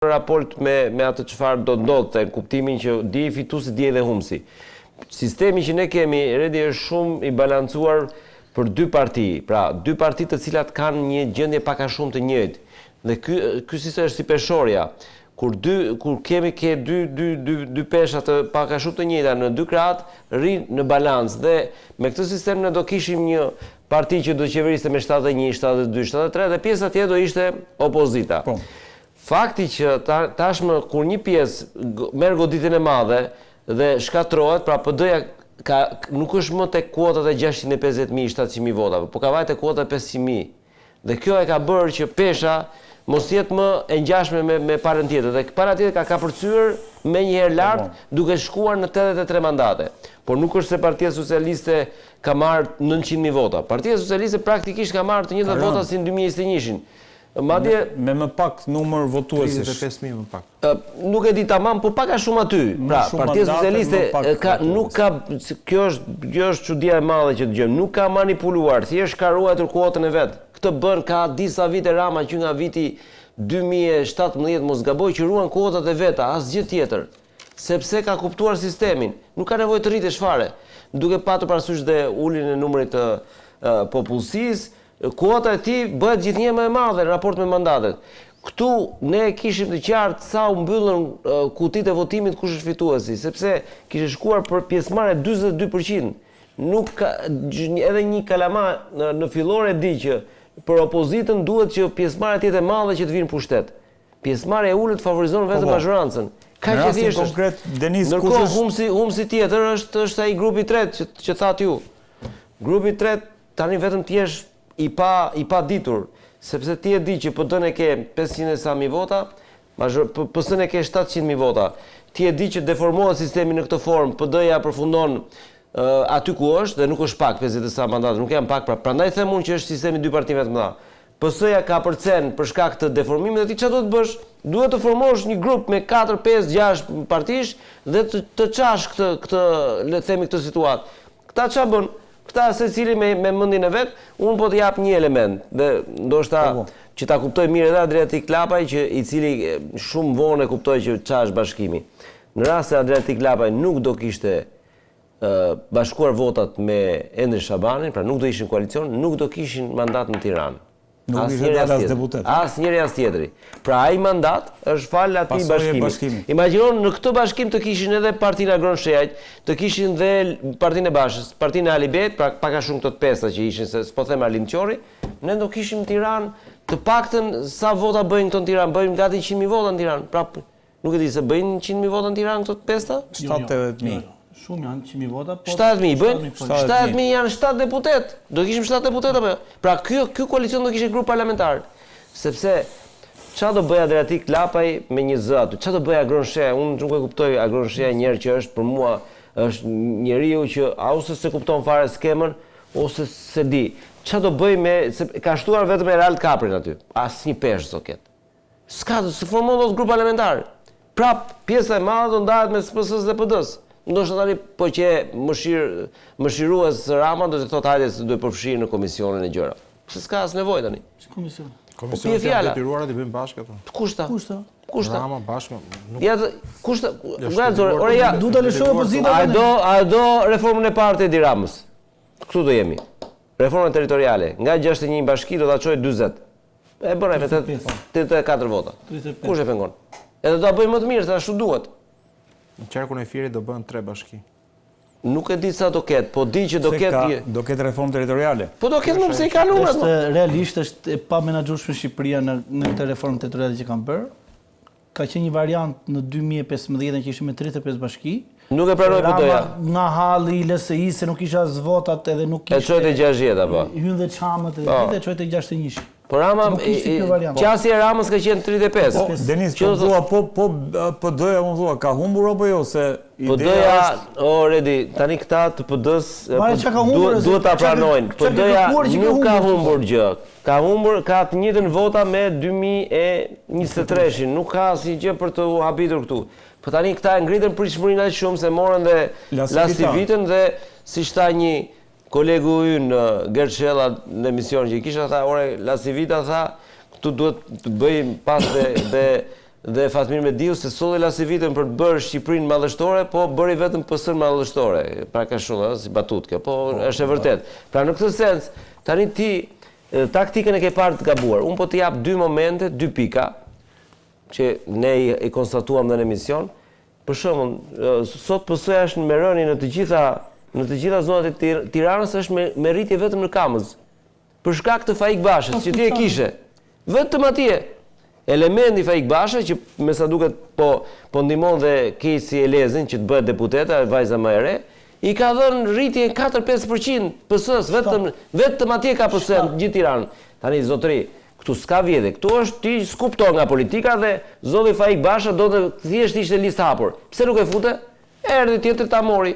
raport me atë çfarë do ndodhte, në kuptimin që di fituesi, di edhe humsi. Sistemi që ne kemi redi është shumë i balancuar për dy parti. Pra, dy parti të cilat kanë një gjendje pak a shumë të njëjtë. Dhe ky sistem është si peshorja. Kur kemi dy pesha të pak a shumë të njëjta në dy krahët, rrin në balancë. Dhe me këtë sistem ne do kishim një parti që do qeveriste me 71, 72, 73 dhe pjesa tjetër do ishte opozita. Po. Fakti që tashmë kur një pjesë merr goditjen e madhe dhe shkatrohet, pra PD-ja nuk është më tek kuotat e 650.000, 700.000 votave, po ka vajte kuota 500.000. Dhe kjo e ka bërë që pesha mos jetë më e ngjashme me palën tjetër. Dhe para tjetër ka përcyer me njëherë lart duke shkuar në 83 mandate. Por nuk është se Partia Socialiste ka marrë 900.000 vota. Partia Socialiste praktikisht ka marrë të njëjtat vota si në 2021-shin. Madje me pak numër votuesish. 35.000 më pak. Nuk e di tamam, po pak a shumë aty. Pra, Partia Socialiste nuk ka, kjo është çudia e madhe që dëgjojmë, nuk ka manipuluar, thjesht ka ruajtur kuotën e vet. Këtë bën ka disa vite Rama që nga viti 2017 mos gaboj që ruan kuotat e veta, asgjë tjetër. Sepse ka kuptuar sistemin, nuk ka nevojë të rritesh fare. Duke patur parasysh dhe uljen e numrit të popullsisë, kuota e tij bëhet gjithnjë më e madhe në raport me mandatet. Këtu ne kishim të qartë sa u mbyllën kutitë e votimit kush është fituesi, sepse kishte shkuar për pjesëmarrje 42%. Nuk ka, edhe një kalama në fillore di që për opozitën duhet që pjesëmarrja të jetë e madhe që të vinë pushtet. Pjesëmarrja e ulët favorizon vetëm mazhorancën. Ka që thjesht konkret Denis Ndërkohë humsi tjetër është ai grupi i tretë që thatë ju. Grupi i tretë tani vetëm ti je i pa ditur, sepse ti e di që PD-n e ke 500.000 vota, PS-n e ke 700.000 vota. Ti e di që deformohet sistemi në këtë formë, PD-ja përfundon aty ku është dhe nuk është pak 50 mandate, nuk janë pak, prandaj them unë që është sistemi dy partive të mëdha. PS-ja ka përcen për shkak të deformimit dhe ti çfarë do të bësh? Duhet të formosh një grup me 4, 5, 6 partish dhe të çash këtë le të themi këtë situatë. Këta çfarë bën? Këta secili me mendjen e vet, unë po të jap një element dhe ndoshta që ta kuptoj mirë edhe Adriatik Klapaj, i cili shumë vonë e kuptoi që çfarë është bashkimi. Në rast se Adriatik Klapaj nuk do kishte bashkuar votat me Endri Shabanin, pra nuk do ishin koalicion, nuk do kishin mandat në Tiranë. Nuk ishte dalë as deputet. Asnjëri as tjetri. Pra ai mandat është fal atij bashkimi. Imagjinon në këtë bashkim të kishin edhe Partinë Agron Shehaj, të kishin dhe Partinë e Bashës, Partinë e Alibet, pra pak a shumë këto të pesta që ishin, se s'po them Arlind Qori, ne do kishim në Tiranë të paktën sa vota bëjnë këto në Tiranë, bëjmë gati 100.000 vota në Tiranë. Pra nuk e di se bëjnë 100.000 vota në Tiranë këto të pesta? 70.000. Shumë janë 100.000 vota, po 70.000 bëjnë? 70.000 janë 7 deputet. Do kishim 7 deputet apo? Pra ky koalicion do kishte grup parlamentar. Sepse çfarë do bëj Adriatik Klapaj me një zë aty? Çfarë do bëj Agron Shehaj? Unë nuk e kuptoj Agron Shehaj njerë që është për mua është njeriu që ose se kupton fare skemën ose se di. Çfarë do bëj se ka shtuar vetëm Erald Kaprin aty. Asnjë peshë do ketë. S'ka të formon dot grup parlamentar. Prap pjesa e madhe do ndahet me SPS-s dhe PD-s. Ndoshta tani po që mëshirues Rama do të thotë hajde se duhet përfshirë në komisionin e gjëra. Se s'ka as nevojë tani. Komision. Komisionet janë detyruara të bëjnë bashkë ato. Kushta? Rama bashkë. Ja, kushta? Ora ja, Du ta lëshoj opozita. A do reformën e parë të Edi Ramës? Këtu do jemi. Reforma territoriale, nga 61 bashki do ta çojë 40. E bëra me 84 vota. Kush e pengon? Edhe do ta bëjmë më të mirë, se ashtu duhet. Në qarkun e Fierit do bëhen 3 bashki. Nuk e di sa do ketë, po di që do ketë... Do ketë reformë territoriale. Po do ketë më pse i ka numrat. Realisht është e pa menaxhueshme Shqipëria në këtë reformë territoriale që kanë bërë. Ka qenë një variant në 2015 që ishim me 35 bashki. Nuk e pranoj PD-ja. Nga halli i LSI se nuk kisha as votat edhe nuk kishte. E çojte 60 apo? Hyn dhe çamët edhe çojte 61. Po Rama, qasja e Ramës ka qenë 35. Denis, po thua, PD-ja unë thua, ka humbur apo jo, se PD-ja, Redi, tani këta të PD-s duhet ta pranojnë. PD-ja nuk ka humbur gjë. Ka të njëjtën vota me 2023-shin, nuk ka asnjë gjë për të habitur këtu. Po tani këta e ngritën pritshmërinë aq shumë se morën dhe lastivitën dhe siç tha një kolegu ynë Gert Shella në emision që i kisha tha, ore Lasivita tha, këtu duhet të bëjmë pas dhe dhe Fatmir Mediu se solli lasivitën për të bërë Shqipërinë madhështore, po bëri vetëm PS-n madhështore. Pra ka shumë si batutë kjo, po është e vërtet. Pra në këtë sens, tani ti taktikën e ke parë të gabuar. Unë po të jap 2 momente, 2 pika që ne i konstatuam në emision. Për shembull, sot PS-ja është me rënie në të gjitha zonat e Tiranës, është me rritje vetëm në Kamëz. Për shkak të Faik Bashës, që ti e kishe. Vetëm atje. Elementi Faik Basha, që me sa duket po ndihmon dhe Kesi Elezin që të bëhet deputeta, vajza më e re, i ka dhënë rritje 4-5% PS-s, vetëm atje ka PS në gjithë Tiranën. Tani zotëri, këtu s'ka vjedhje, këtu është ti skupton nga politika dhe zoti Faik Basha do të thjesht ishte listë hapur. Pse nuk e fute? Erdhi tjetër ta mori.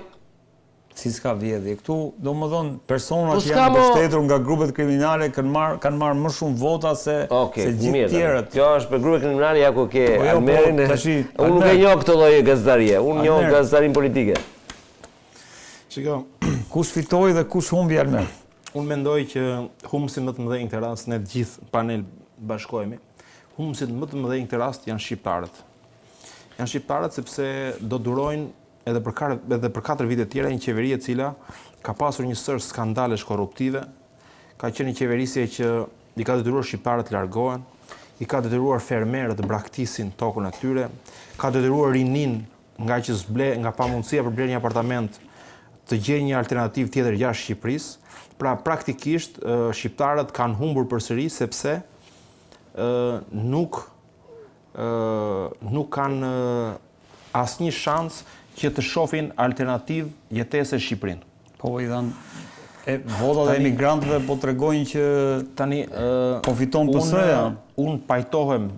Si s'ka vjedhje. Këtu, domethënë, persona që janë mbështetur nga grupet kriminale kanë marrë më shumë vota se gjithë tjerët. Kjo është për grupet kriminale, ja ku ke Almerin. Unë nuk e njoh këtë lloj gazetarie, unë njoh gazetarin politike. Shiko, kush fitoi dhe kush humbi Almer? Unë mendoj që humbësit më të mëdhenj këtë rast, ne të gjithë panel bashkohemi, humbësit më të mëdhenj këtë rast janë shqiptarët. Janë shqiptarët sepse do durojnë edhe për 4 vite tjera një qeveri e cila ka pasur një sër skandalesh korruptive, ka qenë një qeverisje që i ka detyruar shqiptarët të largohen, i ka detyruar fermerët të braktisin tokën e tyre, ka detyruar rinin nga pamundësia për blerje një apartament të gjejë një alternativë tjetër jashtë Shqipërisë. Pra praktikisht shqiptarët kanë humbur përsëri sepse nuk kanë asnjë shans që të shohin alternativë jetese Shqipërinë. Po i dhanë votat e emigrantëve po tregojnë që tani po fiton PS-ja. Unë pajtohem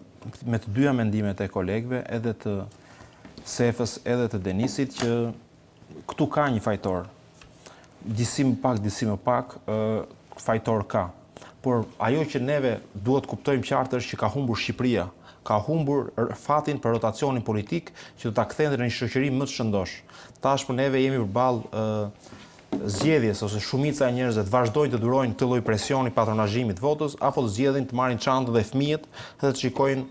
me të dyja mendimet e kolegëve, edhe të Sefës, edhe të Denisit, që këtu ka një fajtor. Disi më pak, fajtor ka. Por ajo që neve duhet kuptojmë qartë është që ka humbur Shqipëria, ka humbur fatin për rotacionin politik që do ta kthente në një shoqëri më të shëndosh. Tashmë neve jemi përballë zgjedhjes ose shumica e njerëzve të vazhdojnë të durojnë këtë lloj presioni patronazhimit votës apo të zgjedhin të marrin çantën dhe fëmijët dhe të shikojnë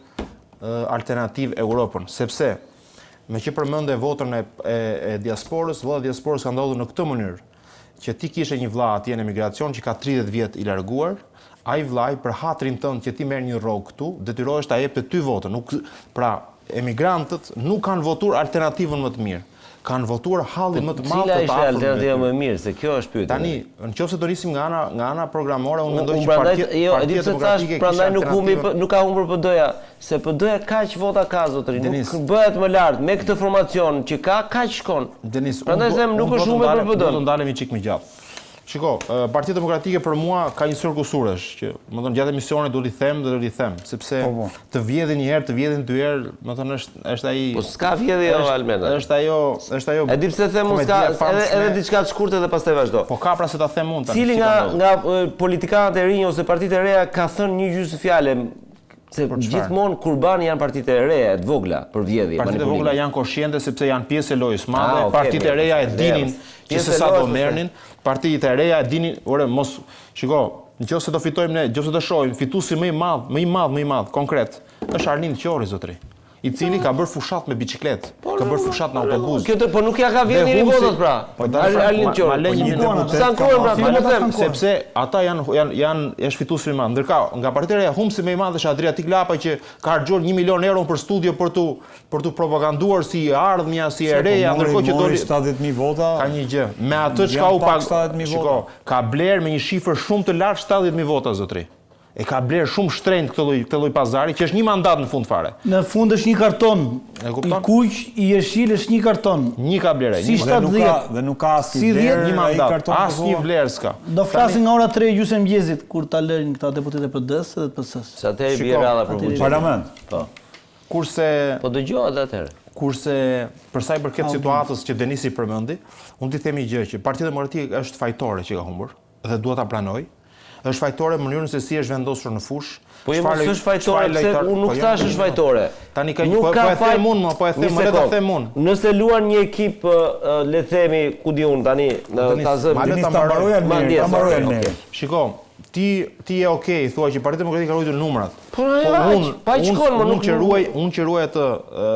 alternativë Europën, sepse me që përmende votën e diasporës, vota e diasporës ka ndodhur në këtë mënyrë që ti kishe një vlla atje në emigracion që ka 30 vjet i larguar, ai vllai për hatrin tënd që ti merr një rrogë këtu, detyrohesh ta jep ty votën. Pra, emigrantët nuk kanë votuar alternativën më të mirë. Kanë votuar hallin më të madh të Cila ishte alternativa më e mirë, se kjo është pyetja. Tani, nëse do nisim nga ana programore, unë mendoj që Partia Demokratike prandaj nuk ka humbur PD-ja, se PD-ja kaq vota ka zotëri, nuk bëhet më lart me këtë formacion që ka kaq shkon. Prandaj them nuk është humbur për PD. Do të ndalemi çik më gjatë. Shiko, Partia Demokratike për mua ka një sër kusuresh, që më thënë gjatë emisionit do t'i them, sepse të vjedhin një herë, të vjedhin 2 herë, më thënë është ai. Po s'ka vjedhje Almenda. Është ajo. E di pse them unë s'ka edhe diçka të shkurtë dhe pastaj vazhdo. Po ka pra se ta them unë tani. Cili nga politikanët e rinj ose partitë e reja ka thënë një gjysmë fjalë se gjithmonë kurbani janë partitë e reja të vogla për vjedhje. Partitë e vogla janë koshiente sepse janë pjesë e lojës madhe, partitë e reja e dinin që se sa do merrnin, partitë e reja e dinin, mos, shiko, nëse do fitojmë ne, nëse do shohim fituesi më i madh konkret, është Arlind Qori zotëri, i cili ka bërë fushat me biçikletë, ka bërë fushat në autobus. Po nuk ja ka vjedhë njëri votat pra. Arlind Qori. Sa kohë pra, sepse ata janë fituesi më i madh. Ndërkohë, nga partitë e reja humbsi më i madh është Adriatik Lapa që ka harxuar 1 milion euro për studio për tu propaganduar si ardhmja, si e reja, ndërkohë që doli 70.000 vota. Ka një gjë. Me atë çka u pak 70.000 vota. Ka bler me një shifër shumë të lartë 70.000 vota zotëri. E ka bler shumë shtrenjtë këtë lloj pazari, që është një mandat në fund fare. Në fund është një karton. I kuq, i jeshil është një karton. Një ka blerë. Si 70. Dhe nuk ka asnjë vlerë një mandat. Asnjë vlerë s'ka. Do flasin nga ora 3 gjysmë mëngjesit kur ta lërin këta deputetë e PD-s dhe të PS-s. Sa atëherë bie rradha për buxhet. Parlament. Po. Kurse po dëgjohet atëherë. Kurse për sa i përket situatës që Denisi përmendi, unë t'i them një gjë që Partia Demokratike është fajtore që ka humbur dhe duhet ta pranoj. Është fajtore në mënyrën se si është vendosur në fush. Po jo mos është fajtore, pse unë nuk thash është fajtore. Tani ka një po e them unë, po e them, le ta them unë. Nëse luan një ekip, le të themi, ku di unë tani, ta zëm. Ta mbaroj Almeri. Shiko, ti je okay, thua që Partia Demokratike ka ruajtur numrat. Po unë që ruaj atë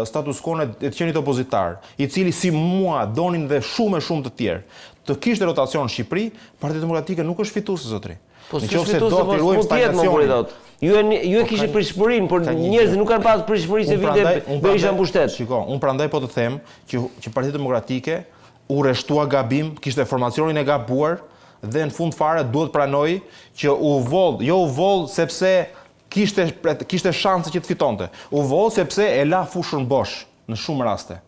status quo e të qenit opozitar, i cili si mua donin dhe shumë të tjerë, të kishte rotacion në Shqipëri, Partia Demokratike nuk është fituese zotri. Po s'është fituese, po s'mund të jetë më politot. Ju e kishte pritshmërinë, por njerëzit nuk kanë pasur pritshmëri se vite Berisha mbushtetë. Shiko, unë prandaj po të them që Partia Demokratike u rreshtua gabim, kishte formacionin e gabuar dhe në fund fare duhet pranoj që u voll sepse kishte shanse që të fitonte. U voll sepse e la fushën bosh në shumë raste.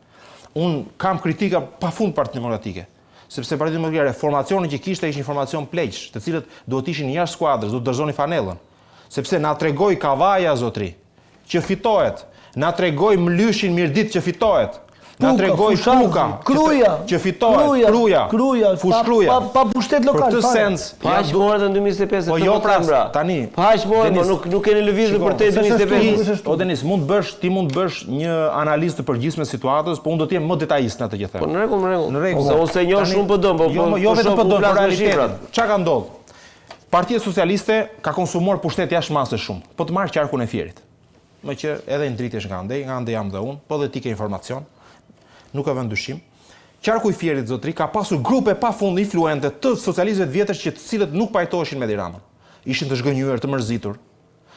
Unë kam kritika pafund Partia Demokratike. Sepse Partia Demokratike formacioni që kishte ishin formacion pleqsh, të cilët duhet ishin jashtë skuadrës, duhet dorëzonin fanellën. Sepse na tregoi Kavaja zotri që fitohet, na tregoi Mlyshin Mirdit që fitohet. Na tregoi Puka, që fitohet, Fushkruja. Pa pushtet lokal. Për këtë sens, pa aq morët në 2025. Po jo pra, tani. Pa aq morët, nuk keni lëvizur për te 2025. O Denis, ti mund të bësh një analizë të përgjithshme situatës, po unë do të jem më detajist në atë që them. Po në rregull. Ose njoh shumë PD, jo vetëm PD, por realitet. Çka ka ndodhur? Partia Socialiste ka konsumuar pushtet jashtë masë shumë. Po të marr qarkun e Fierit. Më që edhe ndritesh nga andej jam dhe unë, po dhe ti ke informacion. Nuk ka vend dyshim. Qarku i Fierit zotri ka pasur grupe pafund influente të socialistëve të vjetër që të cilët nuk pajtoheshin me Tiranën. Ishin të zgënjur, të mërzitur.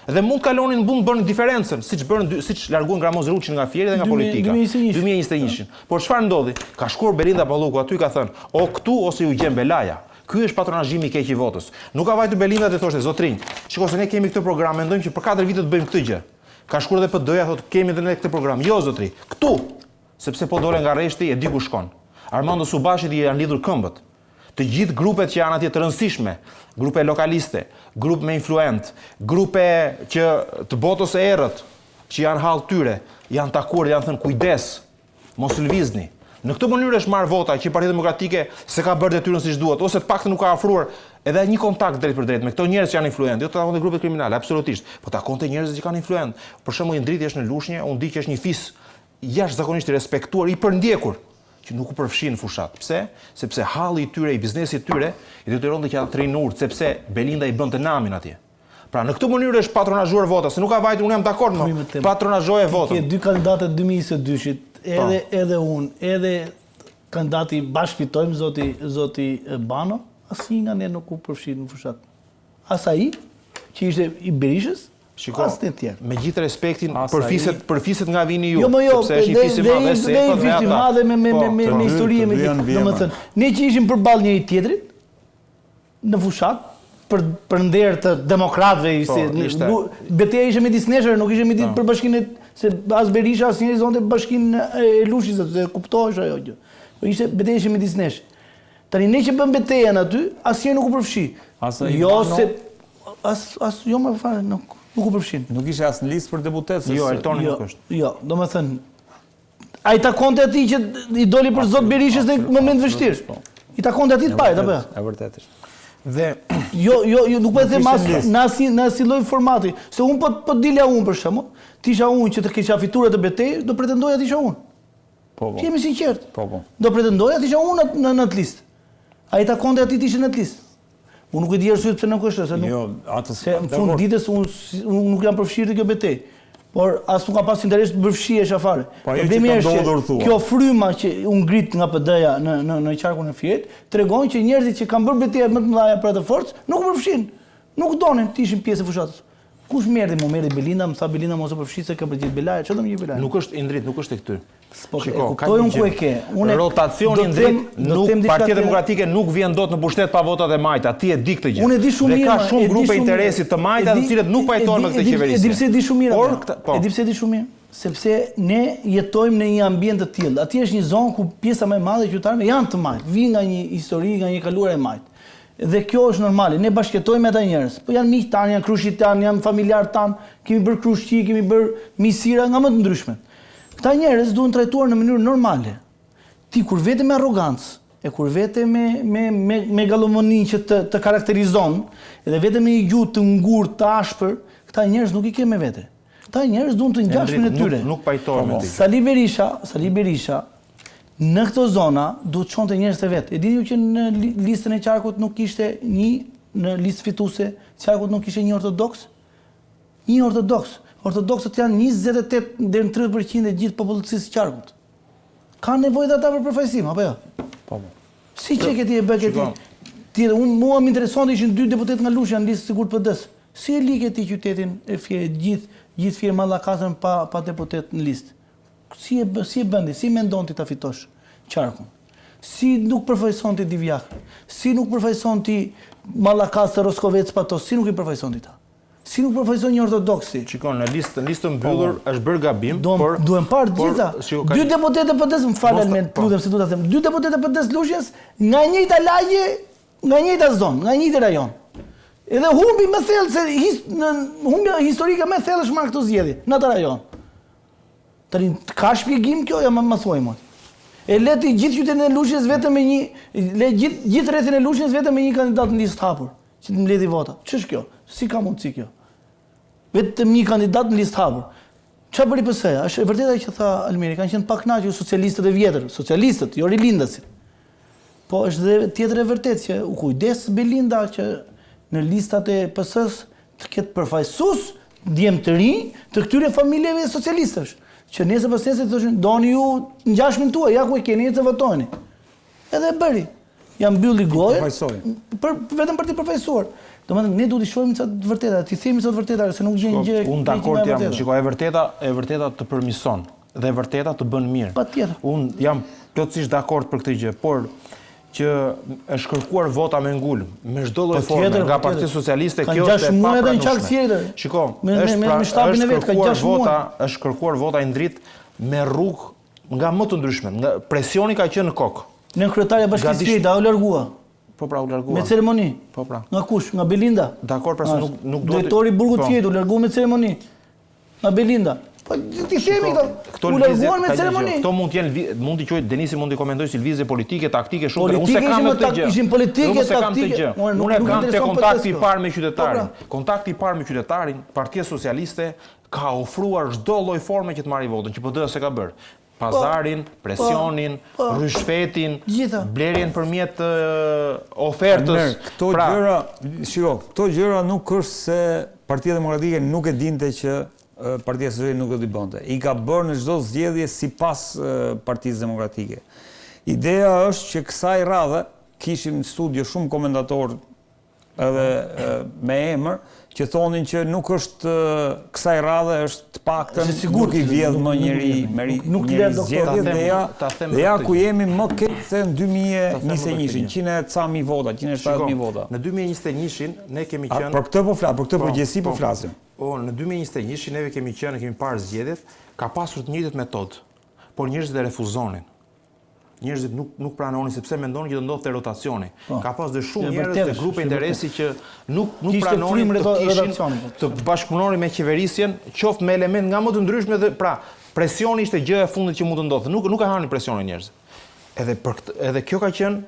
Dhe mund të kalonin mund të bënin diferencën, siç larguan Gramoz Ruçin nga Fieri dhe nga politika. 2021. Por çfarë ndodhi? Ka shkuar Belinda Palluku aty ka thënë, "O këtu ose ju gjen Belaja." Ky është patronazhimi i keq i votës. Nuk ka vajtur Belinda dhe thoshte, "Zotrinj, shikoj se ne kemi këtë program, mendojmë që për 4 vite të bëjmë këtë gjë." Ka shkuar edhe PD-ja thotë, "Kemi edhe ne këtë program." Jo zotri, këtu sepse po dole nga rreshti e di ku shkon. Armando Subashit i janë lidhur këmbët. Të gjithë grupet që janë atje të rëndësishme, grupe lokaliste, grupe me influent, grupe që të botës së errët, që janë hall tyre, janë takuar dhe janë thënë kujdes, mos lëvizni. Në këtë mënyrë është marrë vota që Partia Demokratike se ka bërë detyrën siç duhet, ose të paktën nuk ka ofruar edhe një kontakt drejt për drejt me këto njerëz që janë influent, jo të takonte grupet kriminale, absolutisht, po takonte njerëz që kanë influent. Për shembull, Indriti është në Lushnjë, unë di që është një fis jashtëzakonisht i respektuar, i përndjekur, që nuk u përfshin në fushat. Pse? Sepse halli i tyre, i biznesit tyre, i detyronte që ata të rinë urtë, sepse Belinda i bënte namin atje. Pra në këtë mënyrë është patronazhuar vota, se nuk ka vajtur, unë jam dakord me patronazhoje votën. Ke dy kandidatë 2022-shit, edhe unë, edhe kandidati bashkë fitojmë zoti Bano, asnjë nga ne nuk u përfshin në fushat. As ai, që ishte i Berishës, as të tjerë. Me gjithë respektin për fiset nga vini ju, jo, sepse është një fis i madh se po fis i madh me histori me gjithë. Domethënë, ne që ishim përballë njëri tjetrit në fushat për nder të demokratëve, betejë ishte midis neshër, nuk ishte midis për bashkinë se as Berisha as njëri zonte bashkinë e Lushit, se kuptohesh ajo gjë. Po ishte betejë midis nesh. Tani ne që bën betejën aty, asnjë nuk u përfshi. Jo se jo më fare nuk u përfshin. Nuk ishte as në listë për deputet. Jo, Altoni nuk është. Jo, domethënë ai takonte atij që i doli për zot Berishës në moment vështirë. I takonte atij të parë, apo? E vërtetë është. Dhe jo nuk po e them në asnjë lloj formati, se un po dilja un për shembull, ti isha un që të kisha fituar të betejë, do pretendoja të isha un. Po. Jemi sinqert. Po. Do pretendoja të isha un në atë listë. Ai takonte atij të ishte në atë listë. Unë nuk e di arsyet pse nuk është, se nuk. Jo, atë se në fund ditës unë nuk jam përfshirë në kjo betejë. Por as nuk ka pas interes të përfshihesh afare. Problemi është që kjo fryma që u ngrit nga PD-ja në qarkun e Fierit tregon që njerëzit që kanë bërë betejë më të mëdha për atë forcë nuk u përfshin. Nuk donin të ishin pjesë e fushatës. Kush merri Belinda, më tha Belinda mos e përfshi se ka përgjigj Belaja, çfarë do më gjej Belaja? Nuk është Indrit, nuk është e këtyr. Kuptoj unë ku e ke. Rotacioni Indrit, nuk Partia Demokratike nuk vjen dot në pushtet pa votat e majta. Ti e di këtë gjë. Unë e di shumë mirë. Dhe ka shumë grupe interesi të majta, të cilët nuk pajtohen me këtë qeverisje. E di pse e di shumë mirë. E di pse e di shumë mirë. Sepse ne jetojmë në një ambient të tillë. Atje është një zonë ku pjesa më e madhe e qytetarëve janë të majtë, vijnë nga një histori, nga një kaluar e majtë. Dhe kjo është normale. Ne bashkëjetojmë me ata njerëz. Po janë miq tan, janë krushit tan, janë familjar tan, kemi bërë krushqi, kemi bërë misira nga më të ndryshmet. Këta njerëz duhen trajtuar në mënyrë normale. Ti kur vete me arrogancë, e kur vete me megalomani që të karakterizon, edhe vete me një gjuhë të ngurtë, të ashpër, këta njerëz nuk i ke me vete. Këta njerëz duhen të ngjashme në tyre. Nuk pajtohen me ti. Sali Berisha në këto zona duhet çonte njerëz të vet. E dini ju që në listën e qarkut nuk kishte një në listë fituese, qarkut nuk ishte një ortodoks? Një ortodoks. Ortodoksët janë 28 deri në 30% e gjithë populacisë së qarkut. Ka nevojë ata për përfaqësim, apo jo? Po. Si që këti e bë këti? Mua më intereson të ishin 2 deputet nga Lusha në listë sigurt PD-s. Si e like ti qytetin e gjithë fjerë Mallakasën pa deputet në listë? Si e bëndi? Si mendon ti ta fitosh qarkun? Si nuk përfaqëson ti Divjak? Si nuk përfaqëson ti Mallakasë, Roskovec, Patos? Si nuk i përfaqëson ti ta? Si nuk përfaqëson një ortodoksi? Shikon, në listë mbyllur është bërë gabim, por duhen parë gjitha. 2 deputetë PD-s, më fal Almen, lutem se duhet ta them. 2 deputetë PD-s Lushnjës nga njëjta lagje, nga njëjta zonë, nga njëjtë rajon. Edhe humbi më thellë se humbja historike më thellë është marrë këto zgjedhje në atë rajon. Tani ka shpjegim kjo, ja më thuaj më. E leti gjithë qytetin e Lushnjës vetëm me gjithë rrethin e Lushnjës vetëm me një kandidat në listë hapur, që të mbledhi vota. Ç'është kjo? Si ka mundësi kjo? Vetëm një kandidat në listë hapur. Çfarë bëri PS-ja? Është e vërtetë që tha Almeri, kanë qenë pa kënaqur socialistët e vjetër, socialistët, jo rilindasit. Po është dhe tjetër e vërtetë që u kujdes Belinda që në listat e PS-s të ketë përfaqësues djem të rinj të këtyre familjeve socialistësh, që nesër pas nesër thoshin doni ju ngjashmin tuaj, ja ku e keni të votojeni. Edhe e bëri. Ja mbylli gojën vetëm për të përfaqësuar. Domethënë ne duhet të shohim sa të vërteta, ti themi sa të vërteta se nuk gjen gjë. Unë dakord jam, shikoj, e vërteta të përmirëson dhe e vërteta të bën mirë. Patjetër. Unë jam plotësisht dakord për këtë gjë, por që është kërkuar vota me ngulm, me çdo lloj forme nga Partia Socialiste, kjo është e papranueshme. Shiko, është kërkuar vota i ndrit me rrugë nga më të ndryshme, nga presioni ka qenë në kokë. Në kryetarja bashkisë së u largua. Po pra, u largua. Me ceremoni. Po pra. Nga kush? Nga Belinda. Dakor, pra se nuk duhet. Drejtori i burgut Fjetë u largua me ceremoni. Nga Belinda. Po ti themi këto. U larguan me ceremoni. Kto mund të quajë Denisi mund të komentojë si lëvizje politike, taktike shumë. Unë se kam këtë gjë. Ishin politike, taktike. Unë kam te kontakti i parë me qytetarin. Kontakti i parë me qytetarin, Partia Socialiste ka ofruar çdo lloj forme që të marrë votën, që PD-s e ka bërë. Pazarin, presionin, rishfetin, blerjen përmjet ofertës. Këto gjëra nuk është se Partia Demokratike nuk e dinte që Partia Socialiste nuk do t'i bënte. I ka bërë në çdo zgjedhje sipas Partisë Demokratike. Ideja është që kësaj radhe kishim në studio shumë komentatorë edhe me emër që thonin që nuk është kësaj radhe, është të paktën nuk i vjedh më njëri zgjedhje dhe ja ku jemi më keq se në 2021-shin, 100.000 vota, 170.000 vota. Në 2021-shin ne kemi qenë për këtë po flas, për këtë përgjithësi po flasim. Në 2021-shin neve kemi parë zgjedhjet, ka pasur të njëjtët metodë, por njerëzit e refuzonin. Njerëzit nuk pranonin sepse mendonin që do ndodhte rotacioni. Ka pas dhe shumë njerëz të grupe interesi që nuk pranonin të bashkëpunonin me qeverisjen, qoftë me element nga më të ndryshme dhe pra presioni ishte gjë e fundit që mund të ndodhte. Nuk e hanin presionin njerëzit. Edhe kjo ka qenë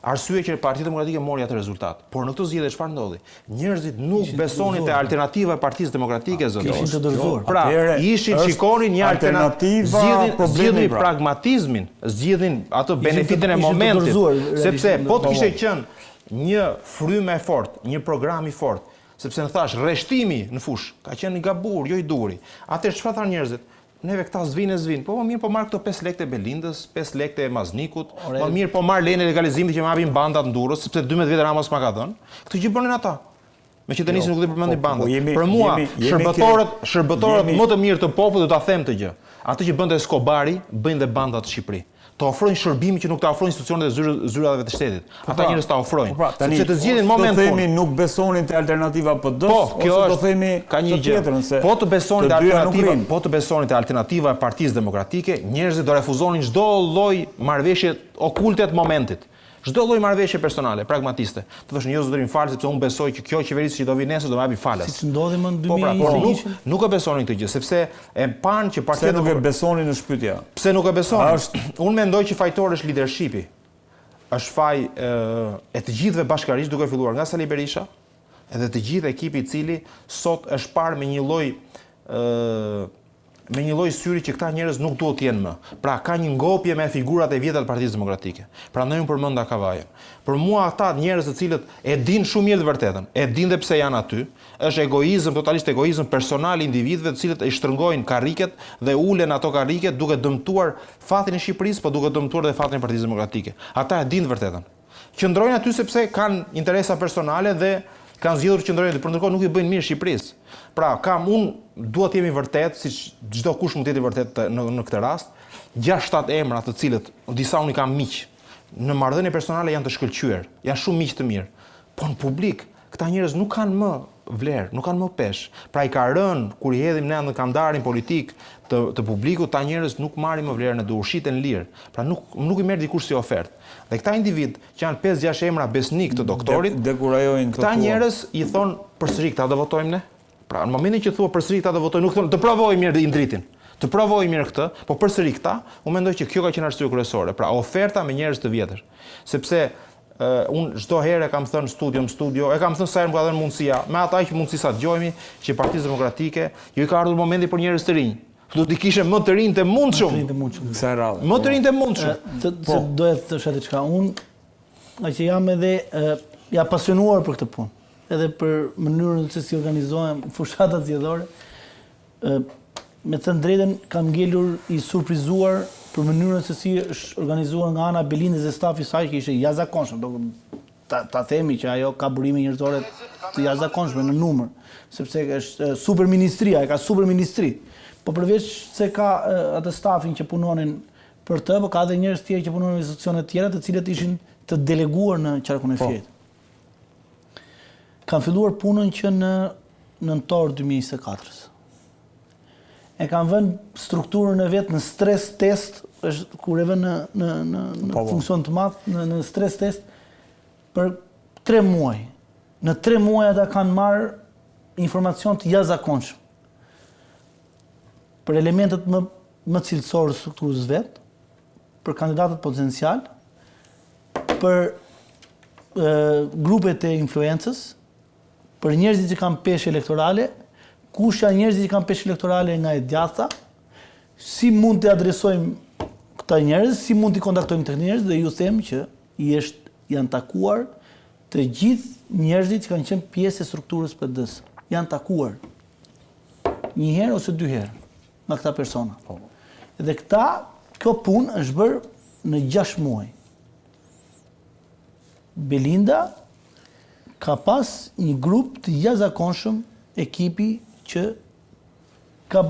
arsye që Partia Demokratike mori atë rezultat. Por në këtë zgjedhje çfarë ndodhi? Njerëzit nuk besonin te alternativa e Partisë Demokratike zoti. Ishin të dorëzuar. Pra, shikonin një alternativë, zgjidhin pragmatizmin, zgjidhin atë benefitin e momentit. Sepse po të kishte qenë një frymë e fortë, një program i fortë, sepse në thash rreshtimi në fush ka qenë i gabur, jo i duri. Atë çfarë thanë njerëzit? Neve këta zvin. Po më mirë po marr këto 5 lekë e Belindës, 5 lekë e Maznikut, më mirë po marr lenë e legalizimit që më japin bandat në Durrës, sepse 12 vjet Rama s'ma ka dhënë. Këtë gjë bënin ata. Me që Denisi nuk do të përmendi bandat. Për mua, shërbëtorët më të mirë të popullit do ta them këtë gjë. Atë që bënte Escobari, bëjnë dhe bandat në Shqipëri. Të ofrojnë shërbime që nuk të ofrojnë institucionet e zyrave të shtetit. Ata njerëz ta ofrojnë. Sepse të zgjidhin moment punë. Do themi nuk besonin te alternativa PD-s, ose do themi ka një gjë. Po të besonin te alternativa e Partisë Demokratike, njerëzit do refuzonin çdo lloj marrëveshje okulte të momentit. Çdo lloj marrëveshje personale, pragmatiste. Të thoshin jo zotërin fal sepse unë besoj që kjo qeverisë që do vi nesër do më japi falas. Siç ndodhi më në 2021. Nuk e besonin këtë gjë, sepse e panë që Partia nuk e besonin në shpytja. Pse nuk e besonin? Unë mendoj që fajtori është leadershipi. Është faj e të gjithëve bashkarisht, duke filluar nga Sali Berisha, edhe të gjithë ekipi i cili sot është parë me një lloj me një lloj syri që këta njerëz nuk duhet të jenë më. Pra ka një ngopje me figurat e vjetra të Partisë Demokratike. Prandaj unë përmenda Kavajën. Për mua ata njerëz të cilët e dinë shumë mirë të vërtetën, e dinë dhe pse janë aty, është egoizëm, totalisht egoizëm personal i individëve të cilët i shtrëngojnë karriket dhe ulen ato karriket duke dëmtuar fatin e Shqipërisë, po duke dëmtuar dhe fatin e Partisë Demokratike. Ata e dinë të vërtetën. Qëndrojnë aty sepse kanë interesa personale dhe kanë zgjedhur të qëndrojnë, por ndërkohë nuk i bëjnë mirë Shqipërisë. Pra, unë duhet jemi vërtet, siç çdo kush mund të jetë vërtet në këtë rast, 6-7 emra të cilët disa unë i kam miq, në marrëdhënie personale janë të shkëlqyer, janë shumë miq të mirë. Po në publik, këta njerëz nuk kanë më vlerë, nuk kanë më peshë. Pra i ka rënë kur i hedhim ne në kandarin politik të publikut, ta njerëz nuk marrin më vlerën e duhur, shiten lirë. Pra nuk i merr dikush si ofertë. Dhe këta individ që janë 5-6 emra besnik të doktorit, këta njerëz i thon përsëri këta do votojmë ne. Pra në momentin që thua përsëri këta do votojmë, nuk thon të provoj mirë indritin. Të provoj mirë këtë, po përsëri këta, unë mendoj që kjo ka qenë arsye kryesore. Pra oferta me njerëz të vjetër. Sepse unë çdo herë kam thënë studio, e kam thënë sa herë më ka dhënë mundësia, me ata që mundësi sa dëgjojmë që Partisë Demokratike ju ka ardhur momenti për njerëz të rinj. Do t'i kishe më të rinj të mundshëm. Më të rinj të mundshëm. Se doja të thosha diçka. Unë që jam edhe ja pasionuar për këtë punë, edhe për mënyrën se si organizohen fushatat zgjedhore. Me të drejtën kam ngelur i surprizuar për mënyrën se si është organizuar nga ana Belindës dhe stafi i saj, që ishte jashtëzakonshëm. Ta themi që ajo ka burime njerëzore të jashtëzakonshme në numër, sepse është superministria, ka superministri. Po përveç se ka atë stafin që punonin për të, po ka edhe njerëz tjerë që punonin në institucione tjera, të cilët ishin të deleguar në qarkun e Fierit. Kam filluar punën që në nëntor 2024. E kam vënë strukturën e vet në stres test, është kur e vënë në funksion të madh, në stres test për 3 muaj. Në 3 muaj ata kanë marrë informacion të jashtëzakonshëm për elementet më cilësorë të strukturës vet, për kandidatët potencial, për grupet e influencës, për njerëzit që kanë peshë elektorale, kush janë njerëzit që kanë peshë elektorale nga e djatha, si mund të adresojmë këta njerëz, si mund të kontaktojmë të njerëz, dhe ju them që janë takuar të gjithë njerëzit që kanë qenë pjesë e strukturës PD-s. Janë takuar 1 herë ose 2 herë nga këta persona. Dhe kjo punë është bërë në 6 muaj. Belinda ka pas një grup të jashtëzakonshëm ekipi që ka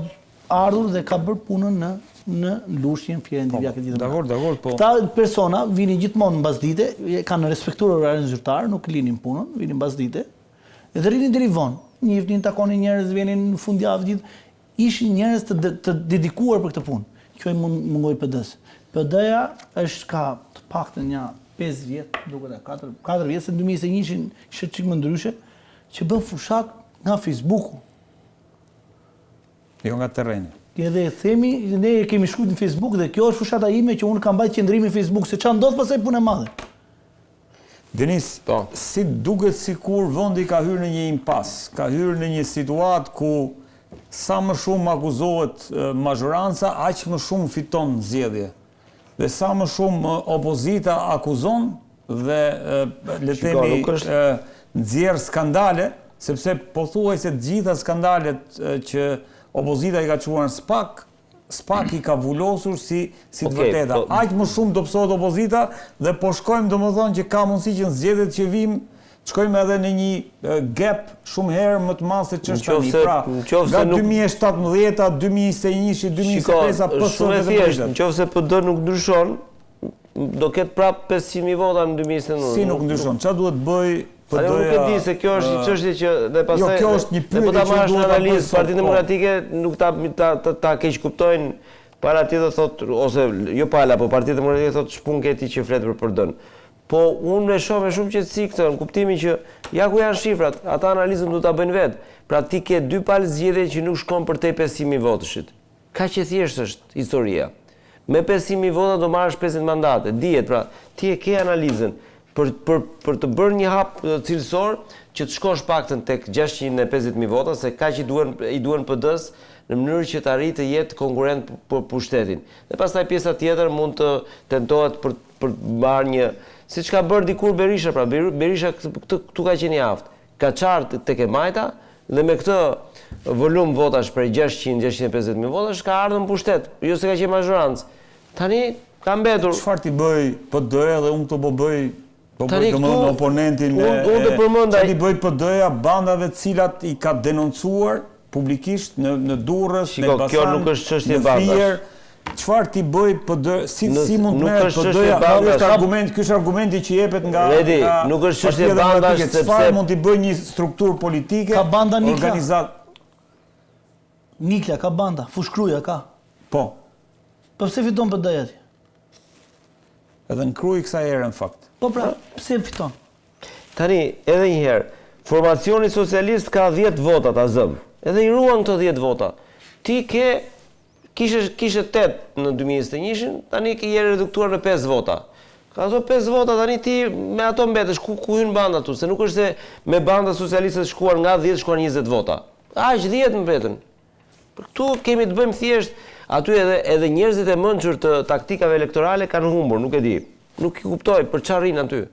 ardhur dhe ka bërë punën në lushjen Fierin Divjak e ditën. Dakor, po. Këta persona vinin gjithmonë mbasdite, kanë respektuar orarin zyrtar, nuk linin punën, vinin mbasdite, dhe rrinin deri vonë. Njihnin, takonin njerëz, vinin në fundjavë gjithë. Ishin njerëz të dedikuar për këtë punë. Kjo i mungoi PD-s. PD-ja është ka të paktën një 5 vjet, duket 4 vjet, se në 2021 ishte çik më ndryshe, që bën fushat nga Facebooku. Jo nga terreni. Edhe themi, ne kemi shkruar në Facebook dhe kjo është fushata ime që unë kam mbajtur qendrimin në Facebook, se çfarë ndodh pasaj punë e madhe. Denis, si duket sikur vendi ka hyrë në një impas, ka hyrë në një situatë ku sa më shumë akuzohet mazhoranca, aq më shumë fiton zgjedhje. Dhe sa më shumë opozita akuzon dhe le të themi nxjerr skandale, sepse pothuajse të gjitha skandalet që opozita i ka çuar spak i ka vullosur si të vërteta. Aq më shumë dobësohet opozita dhe po shkojmë domethënë që ka mundësi që në zgjedhjet që vijnë shkojmë edhe në një gap shumë herë më të madh se ç'është tani. Pra, nga 2017-a, 2021-shi, 2025-a shumë e thjeshtë. Nëse PD nuk ndryshon, do ketë prap 500.000 vota në 2029. Si nuk ndryshon? Çfarë duhet bëj PD-ja? Nuk e di se kjo është një çështje që dhe pastaj kjo është një pyetje që ta marrësh në analizë, Partitë Demokratike nuk ta keq kuptojnë para tjetër thotë ose jo pala, po Partia Demokratike thotë shpun ke ti që flet për PD-n. Po unë e shoh me shumë qetësi këtë, në kuptimin që ja ku janë shifrat, ata analizën duhet ta bëjnë vetë. Pra ti ke 2 palë zgjedhje që nuk shkon përtej 500.000 votëshit. Kaq e thjeshtë është historia. Me 500.000 vota do marrësh 50 mandate. Dihet, pra ti e ke analizën për të bërë një hap cilësor që të shkosh paktën tek 650.000 vota, se kaq i duhen PD-s në mënyrë që të arrijë të jetë konkurrent për pushtetin. Dhe pastaj pjesa tjetër mund të tentohet për të marrë një, siç ka bërë dikur Berisha, pra Berisha këtu ka qenë i aftë. Ka qartë tek e majta dhe me këtë volum votash për 600-650.000 votash ka ardhur në pushtet, jo se ka qenë mazhorancë. Tani ka mbetur. Çfarë ti bëj PD-ja dhe unë këto po bëj domethënë oponentin unë të përmendaj. Çfarë ti bëj PD-ja bandave të cilat i ka denoncuar publikisht në Durrës, në Basan. Kjo nuk është çështje bandash. Çfarë ti bëj PD, si mund të merret PD-ja? Ky është argumenti që jepet nga nuk është çështje bandash sepse çfarë mund të bëj një strukturë politike, ka banda organizat. Nikla ka banda, fushkruja ka. Po. Po pse fiton PD-ja ti? Edhe në Krujë kësaj herë në fakt. Po pra, pse fiton? Tani, edhe një herë, formacioni socialist ka 10 vota ta zëm. Edhe i ruan këto 10 vota. Ti kishe 8 në 2021, tani je reduktuar në 5 vota. Ka ato 5 vota tani ti me ato mbetesh ku hyn banda tu, se nuk është se me banda socialiste shkuar nga 10 shkuar 20 vota. Aq 10 mbetën. Për këtu kemi të bëjmë thjesht aty edhe njerëzit e mençur të taktikave elektorale kanë humbur, nuk e di. Nuk i kuptoj për çfarë rrin aty.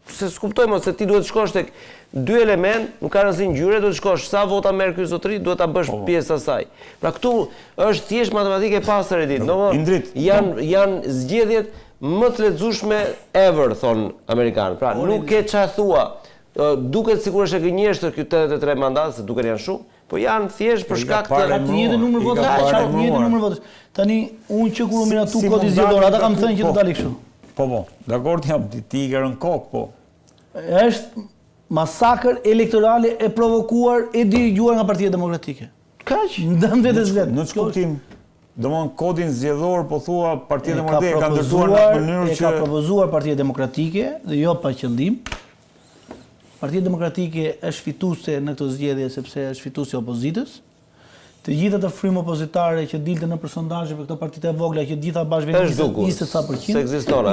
Se s'kuptoj mos se ti duhet të shkosh tek dy element, nuk ka rëndësi ngjyre, duhet të shkosh sa vota merr ky zotëri, duhet ta bësh pjesë asaj. Pra këtu është thjesht matematikë e pastër e ditë. Domethënë janë zgjedhjet më të lexueshme ever thon amerikanë. Pra nuk ke çfarë thua. Duket sikur është e gënjeshtër ky 83 mandat, se duket janë shumë, po janë thjesht për shkak të atë njëjtë numër votash, Tani unë që kur u miratu kodi zgjedhor, ata kanë thënë që do dalë kështu. Po, dakord jam, ti i ke rënë kokë, po. Është masakër elektorale e provokuar e dirigjuar nga Partia Demokratike. Kaq, ndëm vetes vet. Në ç'kuptim? Domthon kodin zgjedhor po thua Partia Demokratike ka ndërtuar në mënyrë që ka propozuar Partia Demokratike dhe jo pa qëllim. Partia Demokratike është fituese në këtë zgjedhje sepse është fituesi i opozitës. Të gjitha të frymë opozitare që dilte në sondazhe për këto partitë e vogla që gjitha bashkë vendin 20%. Se ekziston,